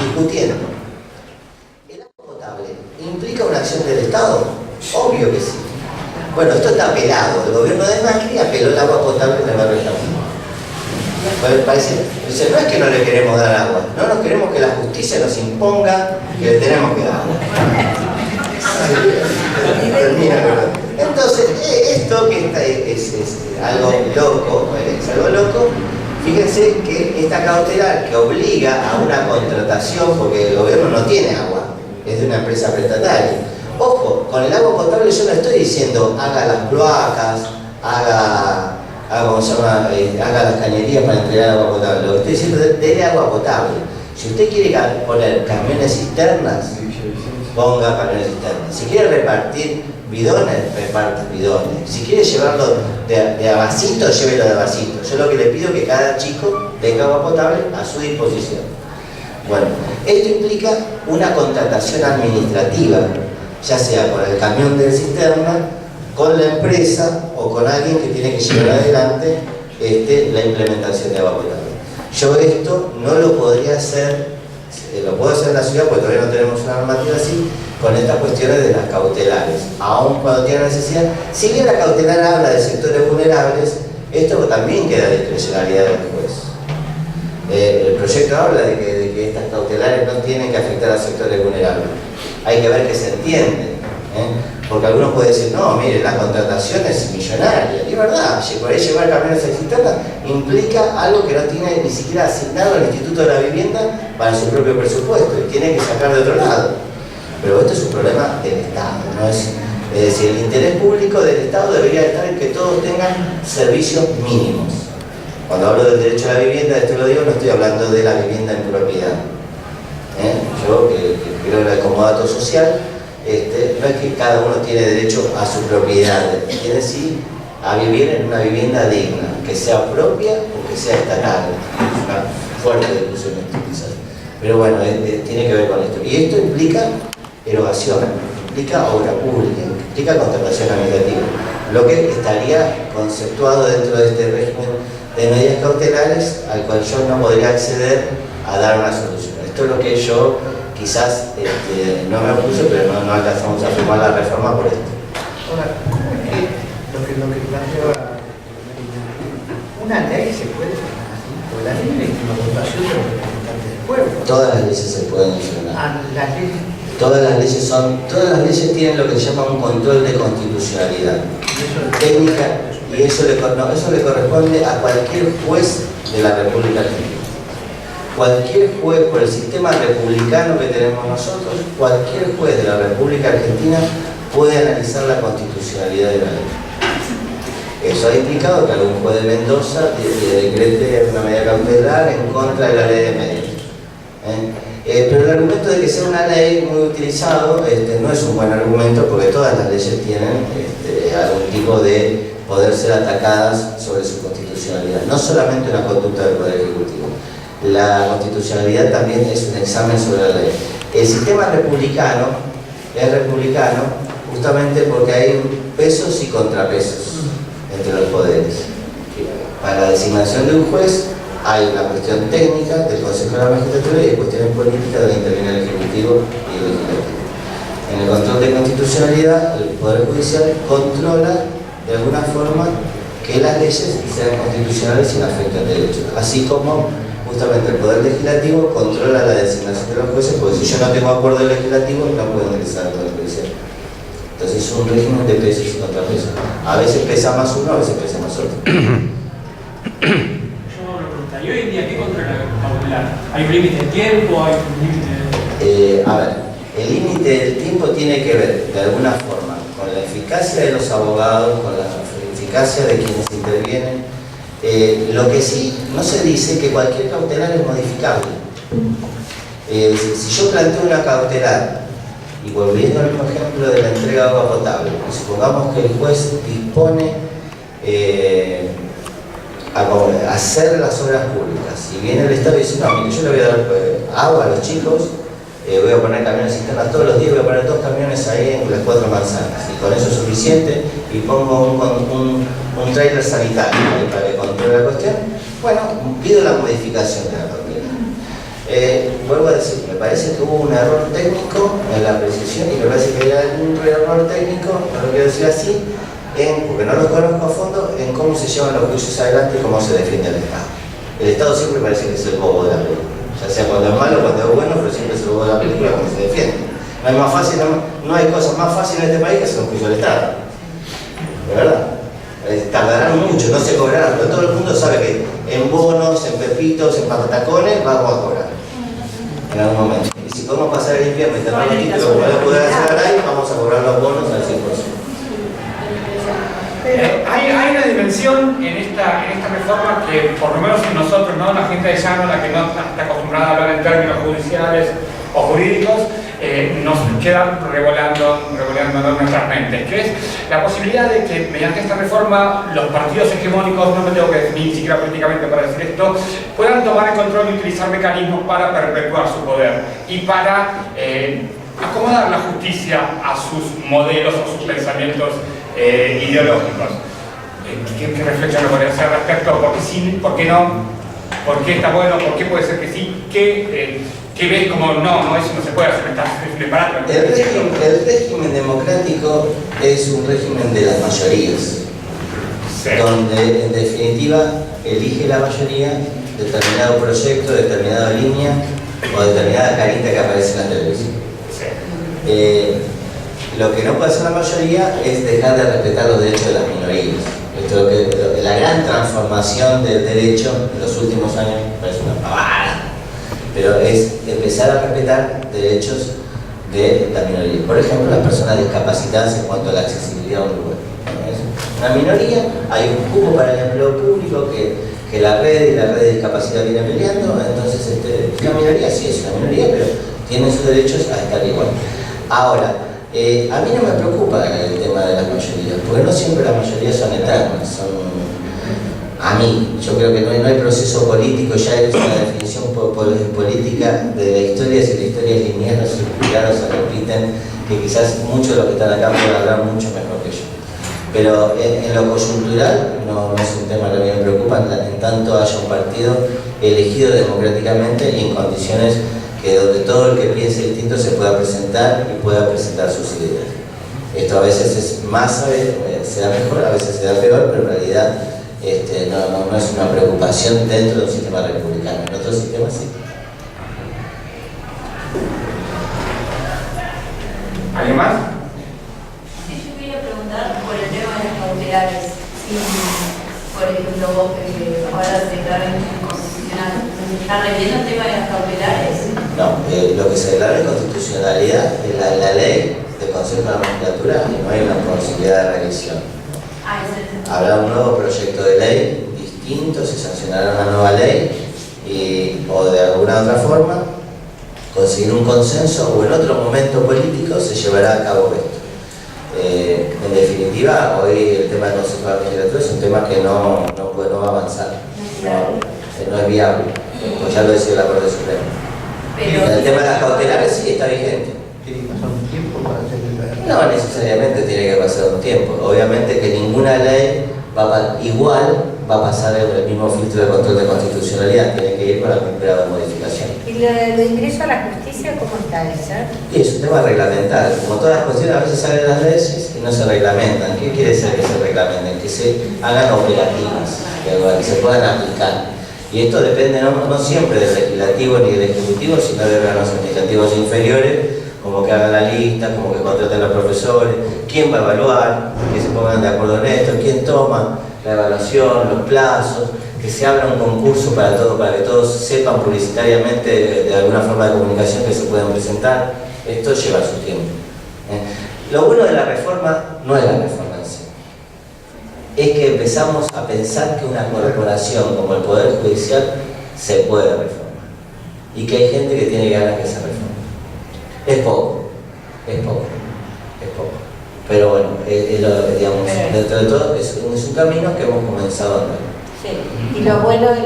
discutiendo. ¿El agua potable implica una acción del Estado? Obvio que sí. Bueno, esto está apelado. El gobierno de Macri apeló el agua potable en el barrio Escapino. Dice, no es que no le queremos dar agua, no nos queremos que la justicia nos imponga que le tenemos que dar agua. Entonces, esto que es algo loco, fíjense que esta cautelar que obliga a una contratación, porque el gobierno no tiene agua, es de una empresa prestataria. Ojo, con el agua potable yo no estoy diciendo haga las cloacas, haga las cañerías para entregar agua potable. Lo que estoy diciendo es dele agua potable. Si usted quiere poner camiones cisternas, ponga camiones cisternas. Si quiere repartir bidones, reparte bidones. Si quiere llevarlo de a vasito, llévelo de vasito. Yo lo que le pido es que cada chico tenga agua potable a su disposición. Bueno, esto implica una contratación administrativa, ya sea con el camión de cisterna, con la empresa o con alguien que tiene que llevar adelante la implementación de agua potable. Yo esto no lo podría hacer, lo puedo hacer en la ciudad porque todavía no tenemos una normativa así, con estas cuestiones de las cautelares, aun cuando tiene necesidad. Si bien la cautelar habla de sectores vulnerables, esto también queda de discrecionalidad del juez. El proyecto habla de que estas cautelares no tienen que afectar a sectores vulnerables. Hay que ver que se entiende. Porque algunos pueden decir, no, mire, la contratación es millonaria. Y es verdad, por ahí llevar camiones a cisterna implica algo que no tiene ni siquiera asignado el Instituto de la Vivienda para su propio presupuesto y tiene que sacar de otro lado. Pero esto es un problema del Estado, ¿no? Es decir, el interés público del Estado debería estar en que todos tengan servicios mínimos. Cuando hablo del derecho a la vivienda, esto lo digo, no estoy hablando de la vivienda en propiedad. Yo, que creo en el comodato social, no es que cada uno tiene derecho a su propiedad, tiene sí a vivir en una vivienda digna, que sea propia o que sea estatal. Es una fuerte discusión esto quizás. Pero bueno, tiene que ver con esto. Y esto implica erogación, implica obra pública, implica contratación administrativa, lo que estaría conceptuado dentro de este régimen de medidas cautelares al cual yo no podría acceder a dar una solución. Esto es lo que yo quizás no me opuse, pero no alcanzamos a firmar la reforma por esto. Ahora, ¿cómo es que lo que planteaba una ley se puede frenar así? Porque la ley es una votación de los representantes del pueblo. Todas las leyes se pueden frenar. Las leyes. Todas las leyes tienen lo que se llama un control de constitucionalidad técnica, y eso le corresponde a cualquier juez de la República Argentina. Cualquier juez, por el sistema republicano que tenemos nosotros, cualquier juez de la República Argentina puede analizar la constitucionalidad de la ley. Eso ha implicado que algún juez de Mendoza decrete una medida cautelar en contra de la ley de medios. Pero el argumento de que sea una ley muy utilizado no es un buen argumento, porque todas las leyes tienen algún tipo de poder ser atacadas sobre su constitucionalidad, no solamente una conducta del Poder Ejecutivo. La constitucionalidad también es un examen sobre la ley. El sistema republicano es republicano justamente porque hay pesos y contrapesos entre los poderes. Para la designación de un juez hay una cuestión técnica del Consejo de la Magistratura y cuestiones políticas donde interviene el Ejecutivo y el Legislativo. En el control de constitucionalidad, el Poder Judicial controla de alguna forma que las leyes sean constitucionales y no afecten derechos, así como justamente el Poder Legislativo controla la designación de los jueces, porque si yo no tengo acuerdo legislativo no puedo ingresar al Poder Judicial. Entonces es un régimen de pesos y contrapesos. A veces pesa más uno, a veces pesa más otro. ¿Y hoy en día qué controla cautelar? ¿Hay un límite de tiempo? ¿Hay un límite de...? A ver, el límite del tiempo tiene que ver, de alguna forma, con la eficacia de los abogados, con la eficacia de quienes intervienen. Lo que sí, no se dice que cualquier cautelar es modificable. Si yo planteo una cautelar, y volviendo al mismo ejemplo de la entrega de agua potable, supongamos que el juez dispone a hacer las obras públicas, y viene el Estado y dice, no, mire, yo le voy a dar agua a los chicos, voy a poner camiones cisternas todos los días, voy a poner 2 camiones ahí en las 4 manzanas, y con eso es suficiente, y pongo un trailer sanitario para que controle la cuestión. Bueno, pido la modificación de la cautelar. Vuelvo a decir, me parece que hubo un error técnico en la precisión, y me parece que hay un error técnico, no lo quiero decir así, porque no lo conozco a fondo, en cómo se llevan los juicios adelante y cómo se defiende el Estado. El Estado siempre parece que es el bobo de la película, ya sea cuando es malo o cuando es bueno, pero siempre es el bobo de la película cuando se defiende. No hay cosas más fáciles en este país que hacer un juicio del Estado. ¿De verdad? Tardarán mucho, no se cobrarán, pero todo el mundo sabe que en bonos, en pepitos, en patatacones, vamos a cobrar en algún momento. Y si podemos pasar el invierno y tener los títulos como lo puede hacer ahí, vamos a cobrar los bonos al 100%. Hay una dimensión en esta reforma que, por lo menos nosotros, ¿no? La gente de llano, la que no está acostumbrada a hablar en términos judiciales o jurídicos, nos queda revolando nuestras mentes, que es la posibilidad de que mediante esta reforma los partidos hegemónicos, no me tengo que definir siquiera políticamente para decir esto, puedan tomar el control y utilizar mecanismos para perpetuar su poder y para acomodar la justicia a sus modelos o sus pensamientos ideológicos. ¿Qué reflexión me podría hacer al respecto? ¿Por qué sí? ¿Por qué no? ¿Por qué está bueno? ¿Por qué puede ser que sí? ¿Qué ves como no, eso no se puede hacer? ¿Está preparado? El régimen democrático es un régimen de las mayorías, sí, donde en definitiva elige la mayoría determinado proyecto, determinada línea o determinada carita que aparece en la televisión. Sí. Lo que no puede hacer la mayoría es dejar de respetar los derechos de las minorías. La gran transformación del derecho en los últimos años parece una pavada, pero es empezar a respetar derechos de la minoría. Por ejemplo, las personas discapacitadas en cuanto a la accesibilidad a un lugar. Es una minoría, hay un cupo para el empleo público que la red y la red de discapacidad viene peleando, entonces la minoría sí es una minoría, pero tienen sus derechos a estar igual. Ahora, a mí no me preocupa el tema de las mayorías, porque no siempre las mayorías son eternas, a mí, yo creo que no hay proceso político, ya es una definición política de la historia, si la historia es lineal, no circular, se repiten, que quizás muchos de los que están acá pueden hablar mucho mejor que yo. Pero en lo coyuntural no es un tema que a mí me preocupa, en tanto haya un partido elegido democráticamente y en condiciones que donde todo el que piense distinto se pueda presentar y pueda presentar sus ideas. Esto a veces es más, se da mejor, a veces se da peor, pero en realidad no es una preocupación dentro de un sistema republicano. En otros sistemas sí. ¿Alguien más? Sí, yo quería preguntar por el tema de las cautelares. Si, por ejemplo, vos que ahora se declara inconstitucional, ¿está reviendo el tema de las cautelares? No, lo que se declara inconstitucionalidad es la ley del Consejo de la Magistratura y no hay una posibilidad de revisión. Habrá un nuevo proyecto de ley distinto, se sancionará una nueva ley o de alguna otra forma conseguir un consenso o en otro momento político se llevará a cabo esto. En definitiva, hoy el tema del Consejo de la Magistratura es un tema que no va a avanzar, no es viable, pues ya lo decía la Corte Suprema. El tema de las cautelares sí está vigente. ¿Tiene que pasar un tiempo para hacer el verano? No necesariamente tiene que pasar un tiempo. Obviamente que ninguna ley igual va a pasar el mismo filtro de control de constitucionalidad, tiene que ir con la primera modificación. ¿Y lo de ingreso a la justicia cómo está eso? Y es un tema reglamentario. Como todas las cuestiones, a veces salen las leyes y no se reglamentan. ¿Qué quiere decir que se reglamenten? Que se hagan operativas, que se puedan aplicar. Y esto depende no siempre del legislativo ni del ejecutivo, sino de órganos administrativos inferiores, como que hagan la lista, como que contraten a los profesores, quién va a evaluar, que se pongan de acuerdo en esto, quién toma la evaluación, los plazos, que se abra un concurso para que todos sepan publicitariamente de alguna forma de comunicación que se pueden presentar. Esto lleva su tiempo. Lo bueno de la reforma no es la reforma en sí, es que empezamos a pensar que una corporación como el Poder Judicial se puede reformar y que hay gente que tiene ganas que se reforme. Es poco. Pero bueno, digamos, dentro de todo es un camino que hemos comenzado a andar. Sí. Y lo bueno es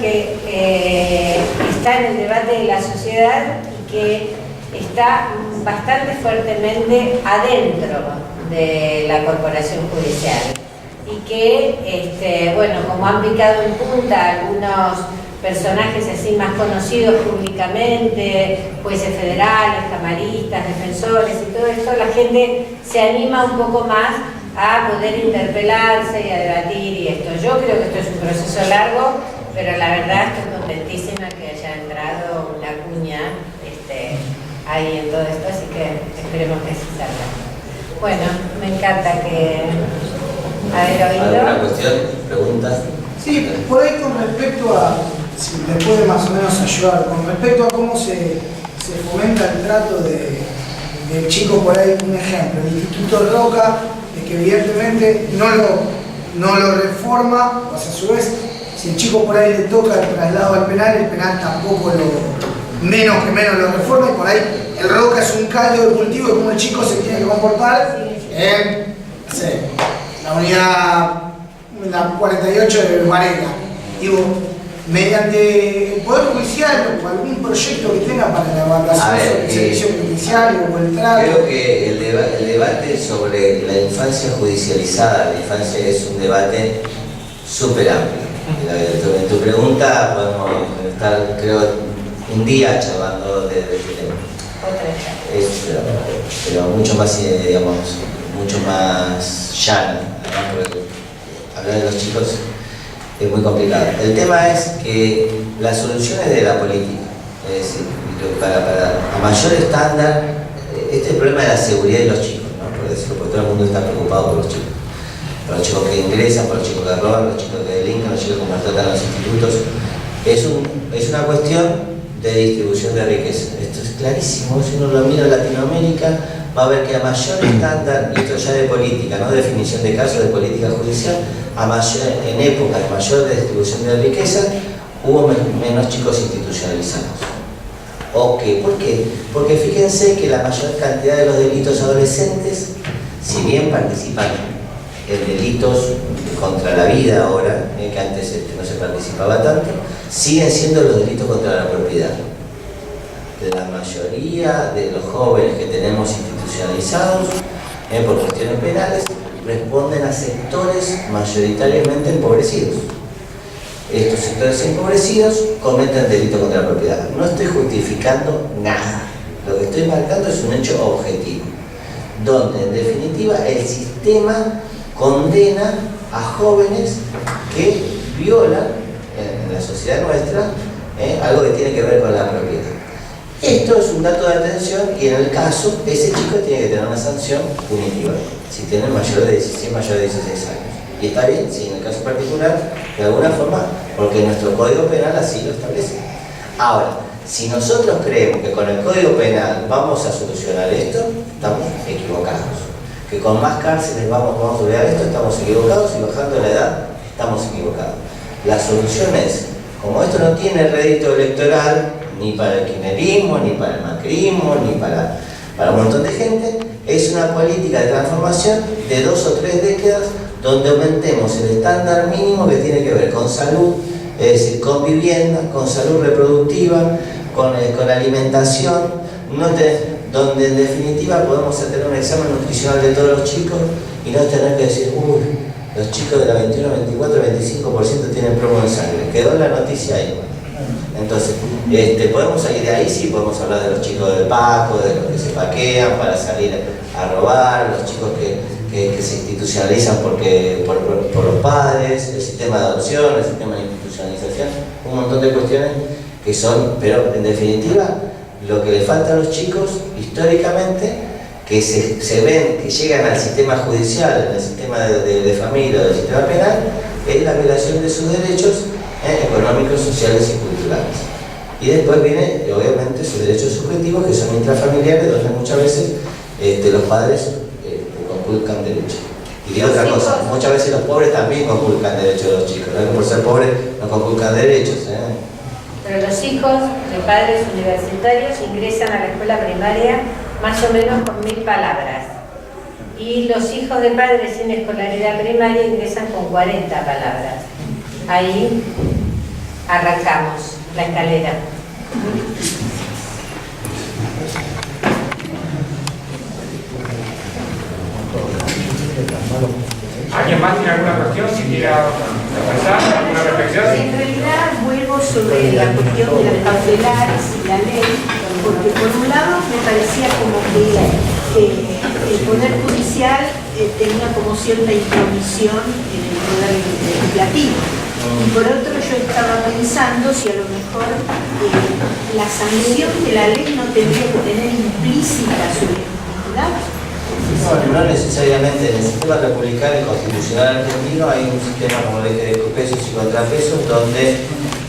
que está en el debate de la sociedad y que está bastante fuertemente adentro de la corporación judicial. Y que, bueno, como han picado en punta algunos personajes así más conocidos públicamente, jueces federales, camaristas, defensores y todo esto, la gente se anima un poco más a poder interpelarse y a debatir y esto. Yo creo que esto es un proceso largo, pero la verdad estoy contentísima que haya entrado una cuña ahí en todo esto, así que esperemos que sí salga. Bueno, me encanta que haber oído. ¿Alguna cuestión? ¿Preguntas? Sí, por ahí con respecto a, si me puede más o menos ayudar, con respecto a cómo se fomenta el trato del chico por ahí, un ejemplo, el Instituto Roca, que evidentemente no lo reforma, o sea, a su vez, si el chico por ahí le toca el traslado al penal, el penal tampoco menos lo reforma, y por ahí el Roca es un caldo de cultivo de cómo el chico se tiene que comportar en, no sé, la 48 de Varela. Digo, mediante el Poder Judicial o algún proyecto que tenga para la evaluación sobre el servicio penitenciario o el trato. Creo que el debate sobre la infancia judicializada, la infancia es un debate súper amplio. En tu pregunta podemos estar, creo, un día charlando de este tema. Pero mucho más, digamos, mucho más llano, porque hablar de los chicos es muy complicado. El tema es que las soluciones de la política, es decir, para a mayor estándar, este el problema de la seguridad de los chicos, ¿no? Por decirlo, porque todo el mundo está preocupado por los chicos. Por los chicos que ingresan, por los chicos que roban, los chicos que delinquen, los chicos que maltratan a los institutos. Es una cuestión de distribución de riqueza. Esto es clarísimo. Si uno lo mira en Latinoamérica, va a ver que a mayor estándar, y esto ya de política, no de definición de casos, de política judicial, en épocas de mayor distribución de riqueza, hubo menos chicos institucionalizados. ¿O qué? ¿Por qué? Porque fíjense que la mayor cantidad de los delitos adolescentes, si bien participan en delitos contra la vida ahora, que antes no se participaba tanto, siguen siendo los delitos contra la propiedad. La mayoría de los jóvenes que tenemos institucionalizados por cuestiones penales responden a sectores mayoritariamente empobrecidos. Estos sectores empobrecidos cometen delitos contra la propiedad. No estoy justificando nada. Lo que estoy marcando es un hecho objetivo, donde en definitiva el sistema condena a jóvenes que violan en la sociedad nuestra algo que tiene que ver con la propiedad. Esto es un dato de atención y en el caso, ese chico tiene que tener una sanción punitiva, si tiene mayor de 16 años. Y está bien, si en el caso particular, de alguna forma, porque nuestro Código Penal así lo establece. Ahora, si nosotros creemos que con el Código Penal vamos a solucionar esto, estamos equivocados. Que con más cárceles vamos a solucionar esto, estamos equivocados, y bajando la edad, estamos equivocados. La solución es, como esto no tiene rédito electoral, ni para el kirchnerismo, ni para el macrismo, ni para un montón de gente, es una política de transformación de 2 o 3 décadas donde aumentemos el estándar mínimo que tiene que ver con salud, es decir, con vivienda, con salud reproductiva, con alimentación, donde en definitiva podemos hacer un examen nutricional de todos los chicos y no tener que decir, uy, los chicos de la 21, 24, 25% tienen plomo en sangre. Quedó en la noticia ahí. Entonces, podemos ir de ahí, sí, podemos hablar de los chicos del Paco, de los que se paquean para salir a robar, los chicos que se institucionalizan por los padres, el sistema de adopción, el sistema de institucionalización, un montón de cuestiones que son, pero en definitiva, lo que le falta a los chicos, históricamente, que se ven, que llegan al sistema judicial, al sistema de familia, del sistema penal, es la violación de sus derechos económicos, sociales y culturales. Y después viene, obviamente, sus derechos subjetivos, que son intrafamiliares, donde muchas veces los padres conculcan derechos. Y de otra cosa, muchas veces los pobres también conculcan derechos de los chicos, no es que por ser pobres no conculcan derechos. Pero los hijos de padres universitarios ingresan a la escuela primaria más o menos con 1000 palabras. Y los hijos de padres sin escolaridad primaria ingresan con 40 palabras. Ahí arrancamos la escalera. ¿Alguien más tiene alguna cuestión? Si quiere pensar, alguna reflexión. En realidad vuelvo sobre la cuestión de las cautelares y la ley, porque por un lado me parecía como que el Poder Judicial tenía como cierta intromisión en el Poder Legislativo. Y por otro yo estaba pensando si a lo mejor la sanción de la ley no tendría que tener implícita su legitimidad. No necesariamente. En el sistema republicano y constitucional argentino hay un sistema como el eje de pesos y contrapesos donde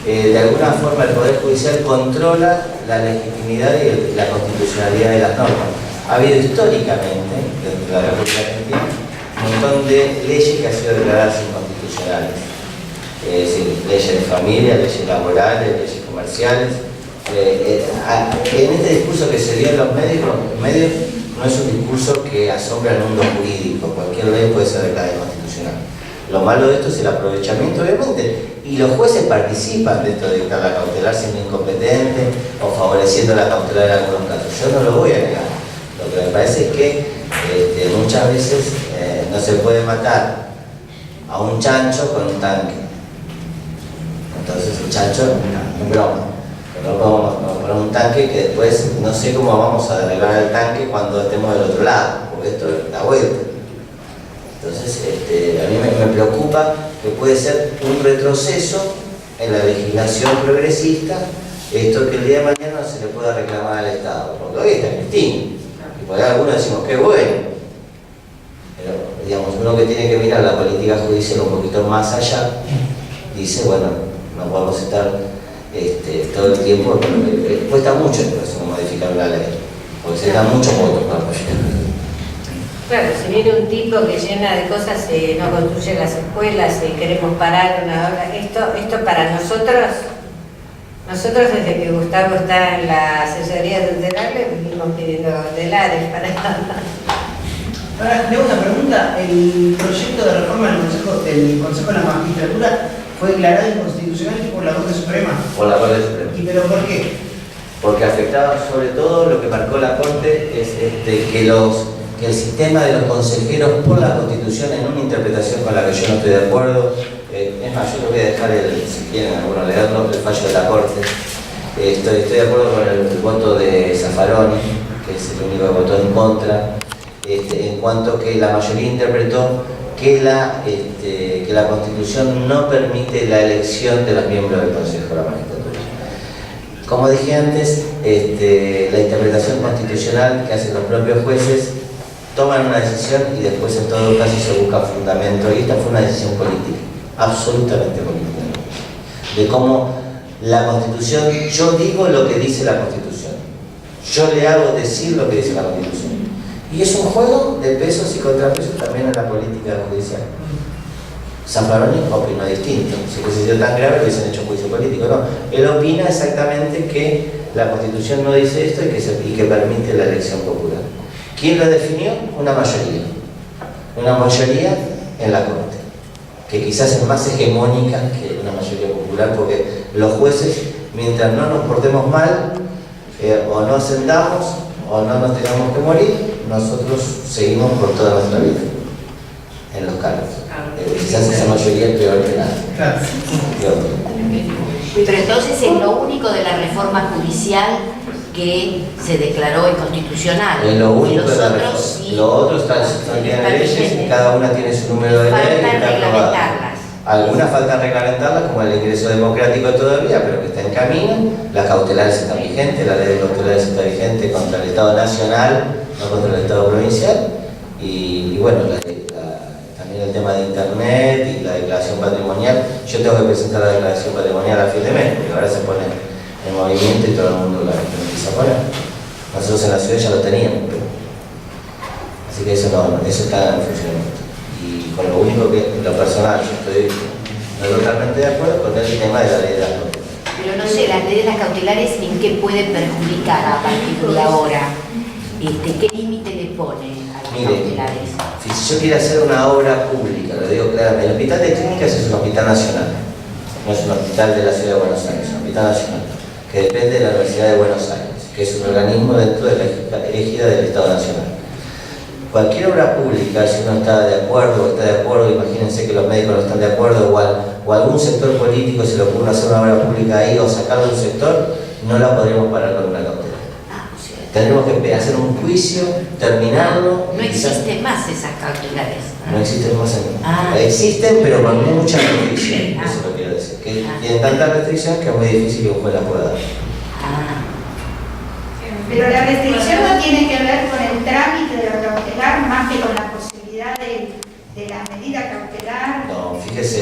de alguna forma el Poder Judicial controla la legitimidad y la constitucionalidad de las normas. Ha habido históricamente, dentro de la República Argentina, un montón de leyes que han sido declaradas inconstitucionales. Es decir, leyes de familia, leyes laborales, leyes comerciales. En este discurso que se dio en los medios no es un discurso que asombra al mundo jurídico, cualquier ley puede ser declarada inconstitucional. Lo malo de esto es el aprovechamiento, obviamente, y los jueces participan de esto de dictar la cautelar siendo incompetentes o favoreciendo la cautelar en algunos casos. Yo no lo voy a negar. Lo que me parece es que muchas veces no se puede matar a un chancho con un tanque. Entonces el chancho, es broma. No podemos poner un tanque que después no sé cómo vamos a derribar el tanque cuando estemos del otro lado, porque esto da vuelta. Entonces, a mí me preocupa que puede ser un retroceso en la legislación progresista, esto que el día de mañana no se le pueda reclamar al Estado, porque hoy está Cristina, y por ahí algunos decimos, qué bueno. Pero, digamos, uno que tiene que mirar la política judicial un poquito más allá, dice, bueno, no podemos estar todo el tiempo, cuesta mucho entonces modificar la ley, porque se dan muchos votos para apoyar. Claro, si viene un tipo que llena de cosas, no construye las escuelas, queremos parar una obra, esto para nosotros desde que Gustavo está en la asesoría tutelar, le venimos pidiendo cautelares para... Ahora, le hago una pregunta. El proyecto de reforma del Consejo de la Magistratura fue declarado inconstitucional por la Corte Suprema. Por la Corte Suprema. ¿Y pero por qué? Porque afectaba sobre todo lo que marcó la Corte es que el sistema de los consejeros por la Constitución, en una interpretación con la que yo no estoy de acuerdo, es más, yo les voy a dejar, si quieren alguno leerlo, el fallo de la Corte. Estoy de acuerdo con el voto de Zaffaroni, que es el único que votó en contra, en cuanto que la mayoría interpretó que la Constitución no permite la elección de los miembros del Consejo de la Magistratura. Como dije antes, la interpretación constitucional que hacen los propios jueces toman una decisión y después en todo caso se busca fundamento, y esta fue una decisión política, absolutamente política, de cómo la Constitución, yo digo lo que dice la Constitución, yo le hago decir lo que dice la Constitución, y es un juego de pesos y contrapesos también en la política judicial. Zaffaroni opinó distinto, si hubiese sido tan grave hubiesen hecho juicio político, no, él opina exactamente que la Constitución no dice esto y que permite la elección popular. ¿Quién lo definió? Una mayoría en la Corte, que quizás es más hegemónica que una mayoría popular, porque los jueces, mientras no nos portemos mal, o no ascendamos, o no nos tengamos que morir, nosotros seguimos por toda nuestra vida en los cargos. Quizás esa mayoría es peor que nada. Pero entonces es lo único de la reforma judicial que se declaró inconstitucional. Es lo único y los de la otros reforma. sí. Los otros están bien leyes y cada una tiene su número de ley y está aprobada. Algunas faltan reglamentarlas, como el ingreso democrático todavía, pero que está en camino. Las cautelares están vigentes, la ley de cautelares está vigente contra el Estado Nacional, no contra el Estado Provincial. Y bueno, también el tema de Internet y la declaración patrimonial. Yo tengo que presentar la declaración patrimonial a fin de mes, porque ahora se pone en movimiento y todo el mundo la empieza a poner. Nosotros en la ciudad ya lo teníamos, así que eso está en funcionamiento. Y con lo único que, en lo personal, yo estoy totalmente de acuerdo con el tema de la ley de las cautelares. Pero no sé, las leyes de las cautelares, ¿en qué pueden perjudicar a partir de ahora? ¿Qué límite le ponen a las cautelares? Si yo quiero hacer una obra pública, lo digo claramente, el Hospital de Clínicas es un hospital nacional, no es un hospital de la Ciudad de Buenos Aires, es un hospital nacional, que depende de la Universidad de Buenos Aires, que es un organismo dentro de la égida del Estado Nacional. Cualquier obra pública, si uno está de acuerdo o está de acuerdo, imagínense que los médicos no están de acuerdo, o algún sector político se le ocurre hacer una obra pública ahí o sacarlo de un sector, no la podríamos parar con una cautela. Tendremos que hacer un juicio, terminarlo. No existen más esas cautelares. No existen más. Existen, pero con mucha restricción. Eso es lo que quiero decir. Que tienen tanta restricción que es muy difícil que un juez la pueda dar. Pero la restricción no tiene que ver con el trámite de lo cautelar más que con la posibilidad de la medida cautelar. No, fíjese,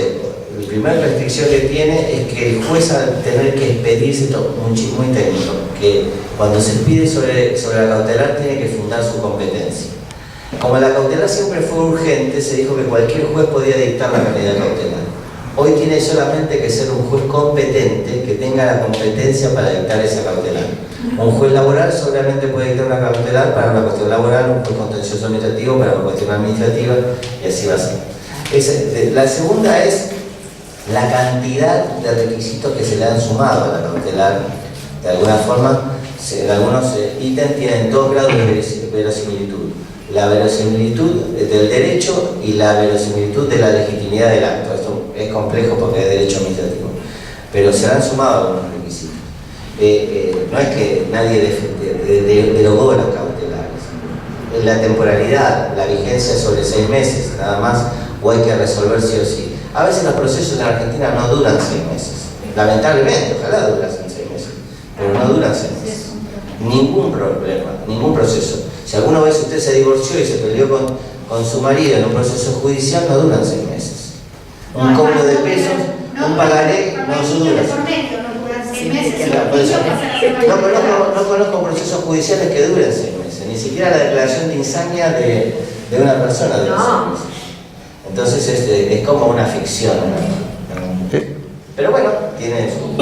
la primera restricción que tiene es que el juez al tener que expedirse, muy técnico, que cuando se expide sobre la cautelar tiene que fundar su competencia. Como la cautelar siempre fue urgente, se dijo que cualquier juez podía dictar la medida cautelar. Hoy tiene solamente que ser un juez competente que tenga la competencia para dictar esa cautelar. Un juez laboral solamente puede dictar una cautelar para una cuestión laboral, un juez contencioso administrativo para una cuestión administrativa, y así va a ser. La segunda es la cantidad de requisitos que se le han sumado a la cautelar. De alguna forma, en algunos ítems tienen 2 grados de verosimilitud. La verosimilitud del derecho y la verosimilitud de la legitimidad del acto. Esto es complejo porque es derecho administrativo, pero se han sumado algunos requisitos. No es que nadie derogó las cautelares. La temporalidad, la vigencia sobre 6 meses, nada más, o hay que resolver sí o sí. A veces los procesos en Argentina no duran 6 meses. Lamentablemente, ojalá durasen 6 meses, pero no duran 6 meses. Ningún problema, ningún proceso. Si alguna vez usted se divorció y se peleó con su marido en un proceso judicial, no duran 6 meses. Un cobro de pesos, un pagaré, no dura. No conozco procesos judiciales que duren 6 meses, ni siquiera la declaración de insanía de una persona dura 6 meses. Entonces es como una ficción, ¿no? Pero bueno, tiene su...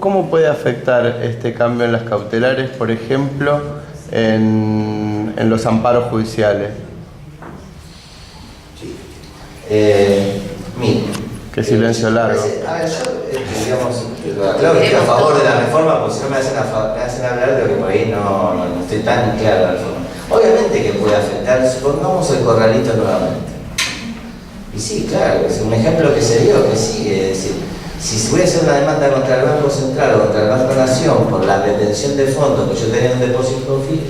¿Cómo puede afectar este cambio en las cautelares, por ejemplo, en los amparos judiciales? Mire. Qué silencio largo. A ver, yo, digamos, claro que estoy a favor de la reforma, porque si no me hacen hablar de lo que por ahí no estoy tan claro la reforma. Obviamente que puede afectar, supongamos el corralito nuevamente. Y sí, claro, es un ejemplo que se dio, que sí, es decir, si voy a hacer una demanda contra el Banco Central o contra el Banco Nación por la retención de fondos que yo tenía en un depósito fijo,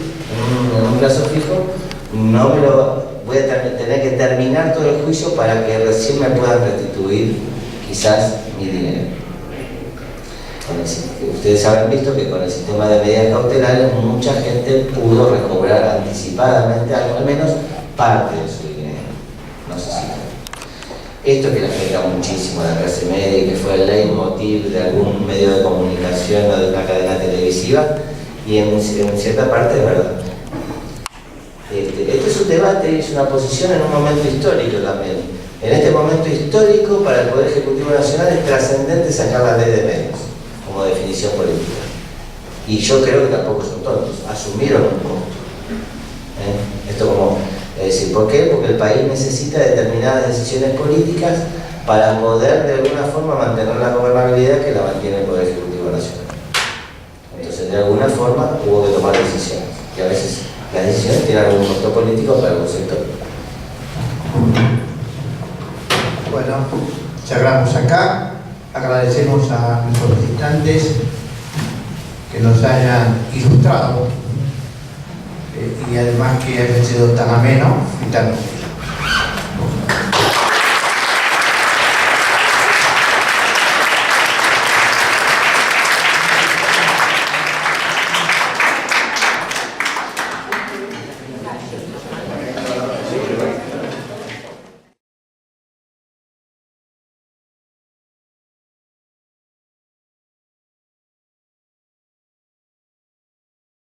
en un plazo fijo, no me lo voy a tener que terminar todo el juicio para que recién me puedan restituir quizás mi dinero. Ustedes habrán visto que con el sistema de medidas cautelares mucha gente pudo recobrar anticipadamente al menos parte de su dinero. No sé si esto que le afecta muchísimo a la clase media y que fue el leitmotiv de algún medio de comunicación o de una cadena televisiva, y en cierta parte es verdad. Este es un debate y es una posición en un momento histórico también. En este momento histórico, para el Poder Ejecutivo Nacional es trascendente sacar la ley de medios como definición política. Y yo creo que tampoco son tontos, asumieron un costo. Esto como, es decir, ¿por qué? Porque el país necesita determinadas decisiones políticas para poder de alguna forma mantener la gobernabilidad que la mantiene el Poder Ejecutivo Nacional. Entonces, de alguna forma hubo que tomar decisiones, y a veces las decisiones tienen algún costo político para algún sector. Bueno, cerramos acá. Agradecemos a nuestros visitantes que nos hayan ilustrado y además que haya sido tan ameno y tan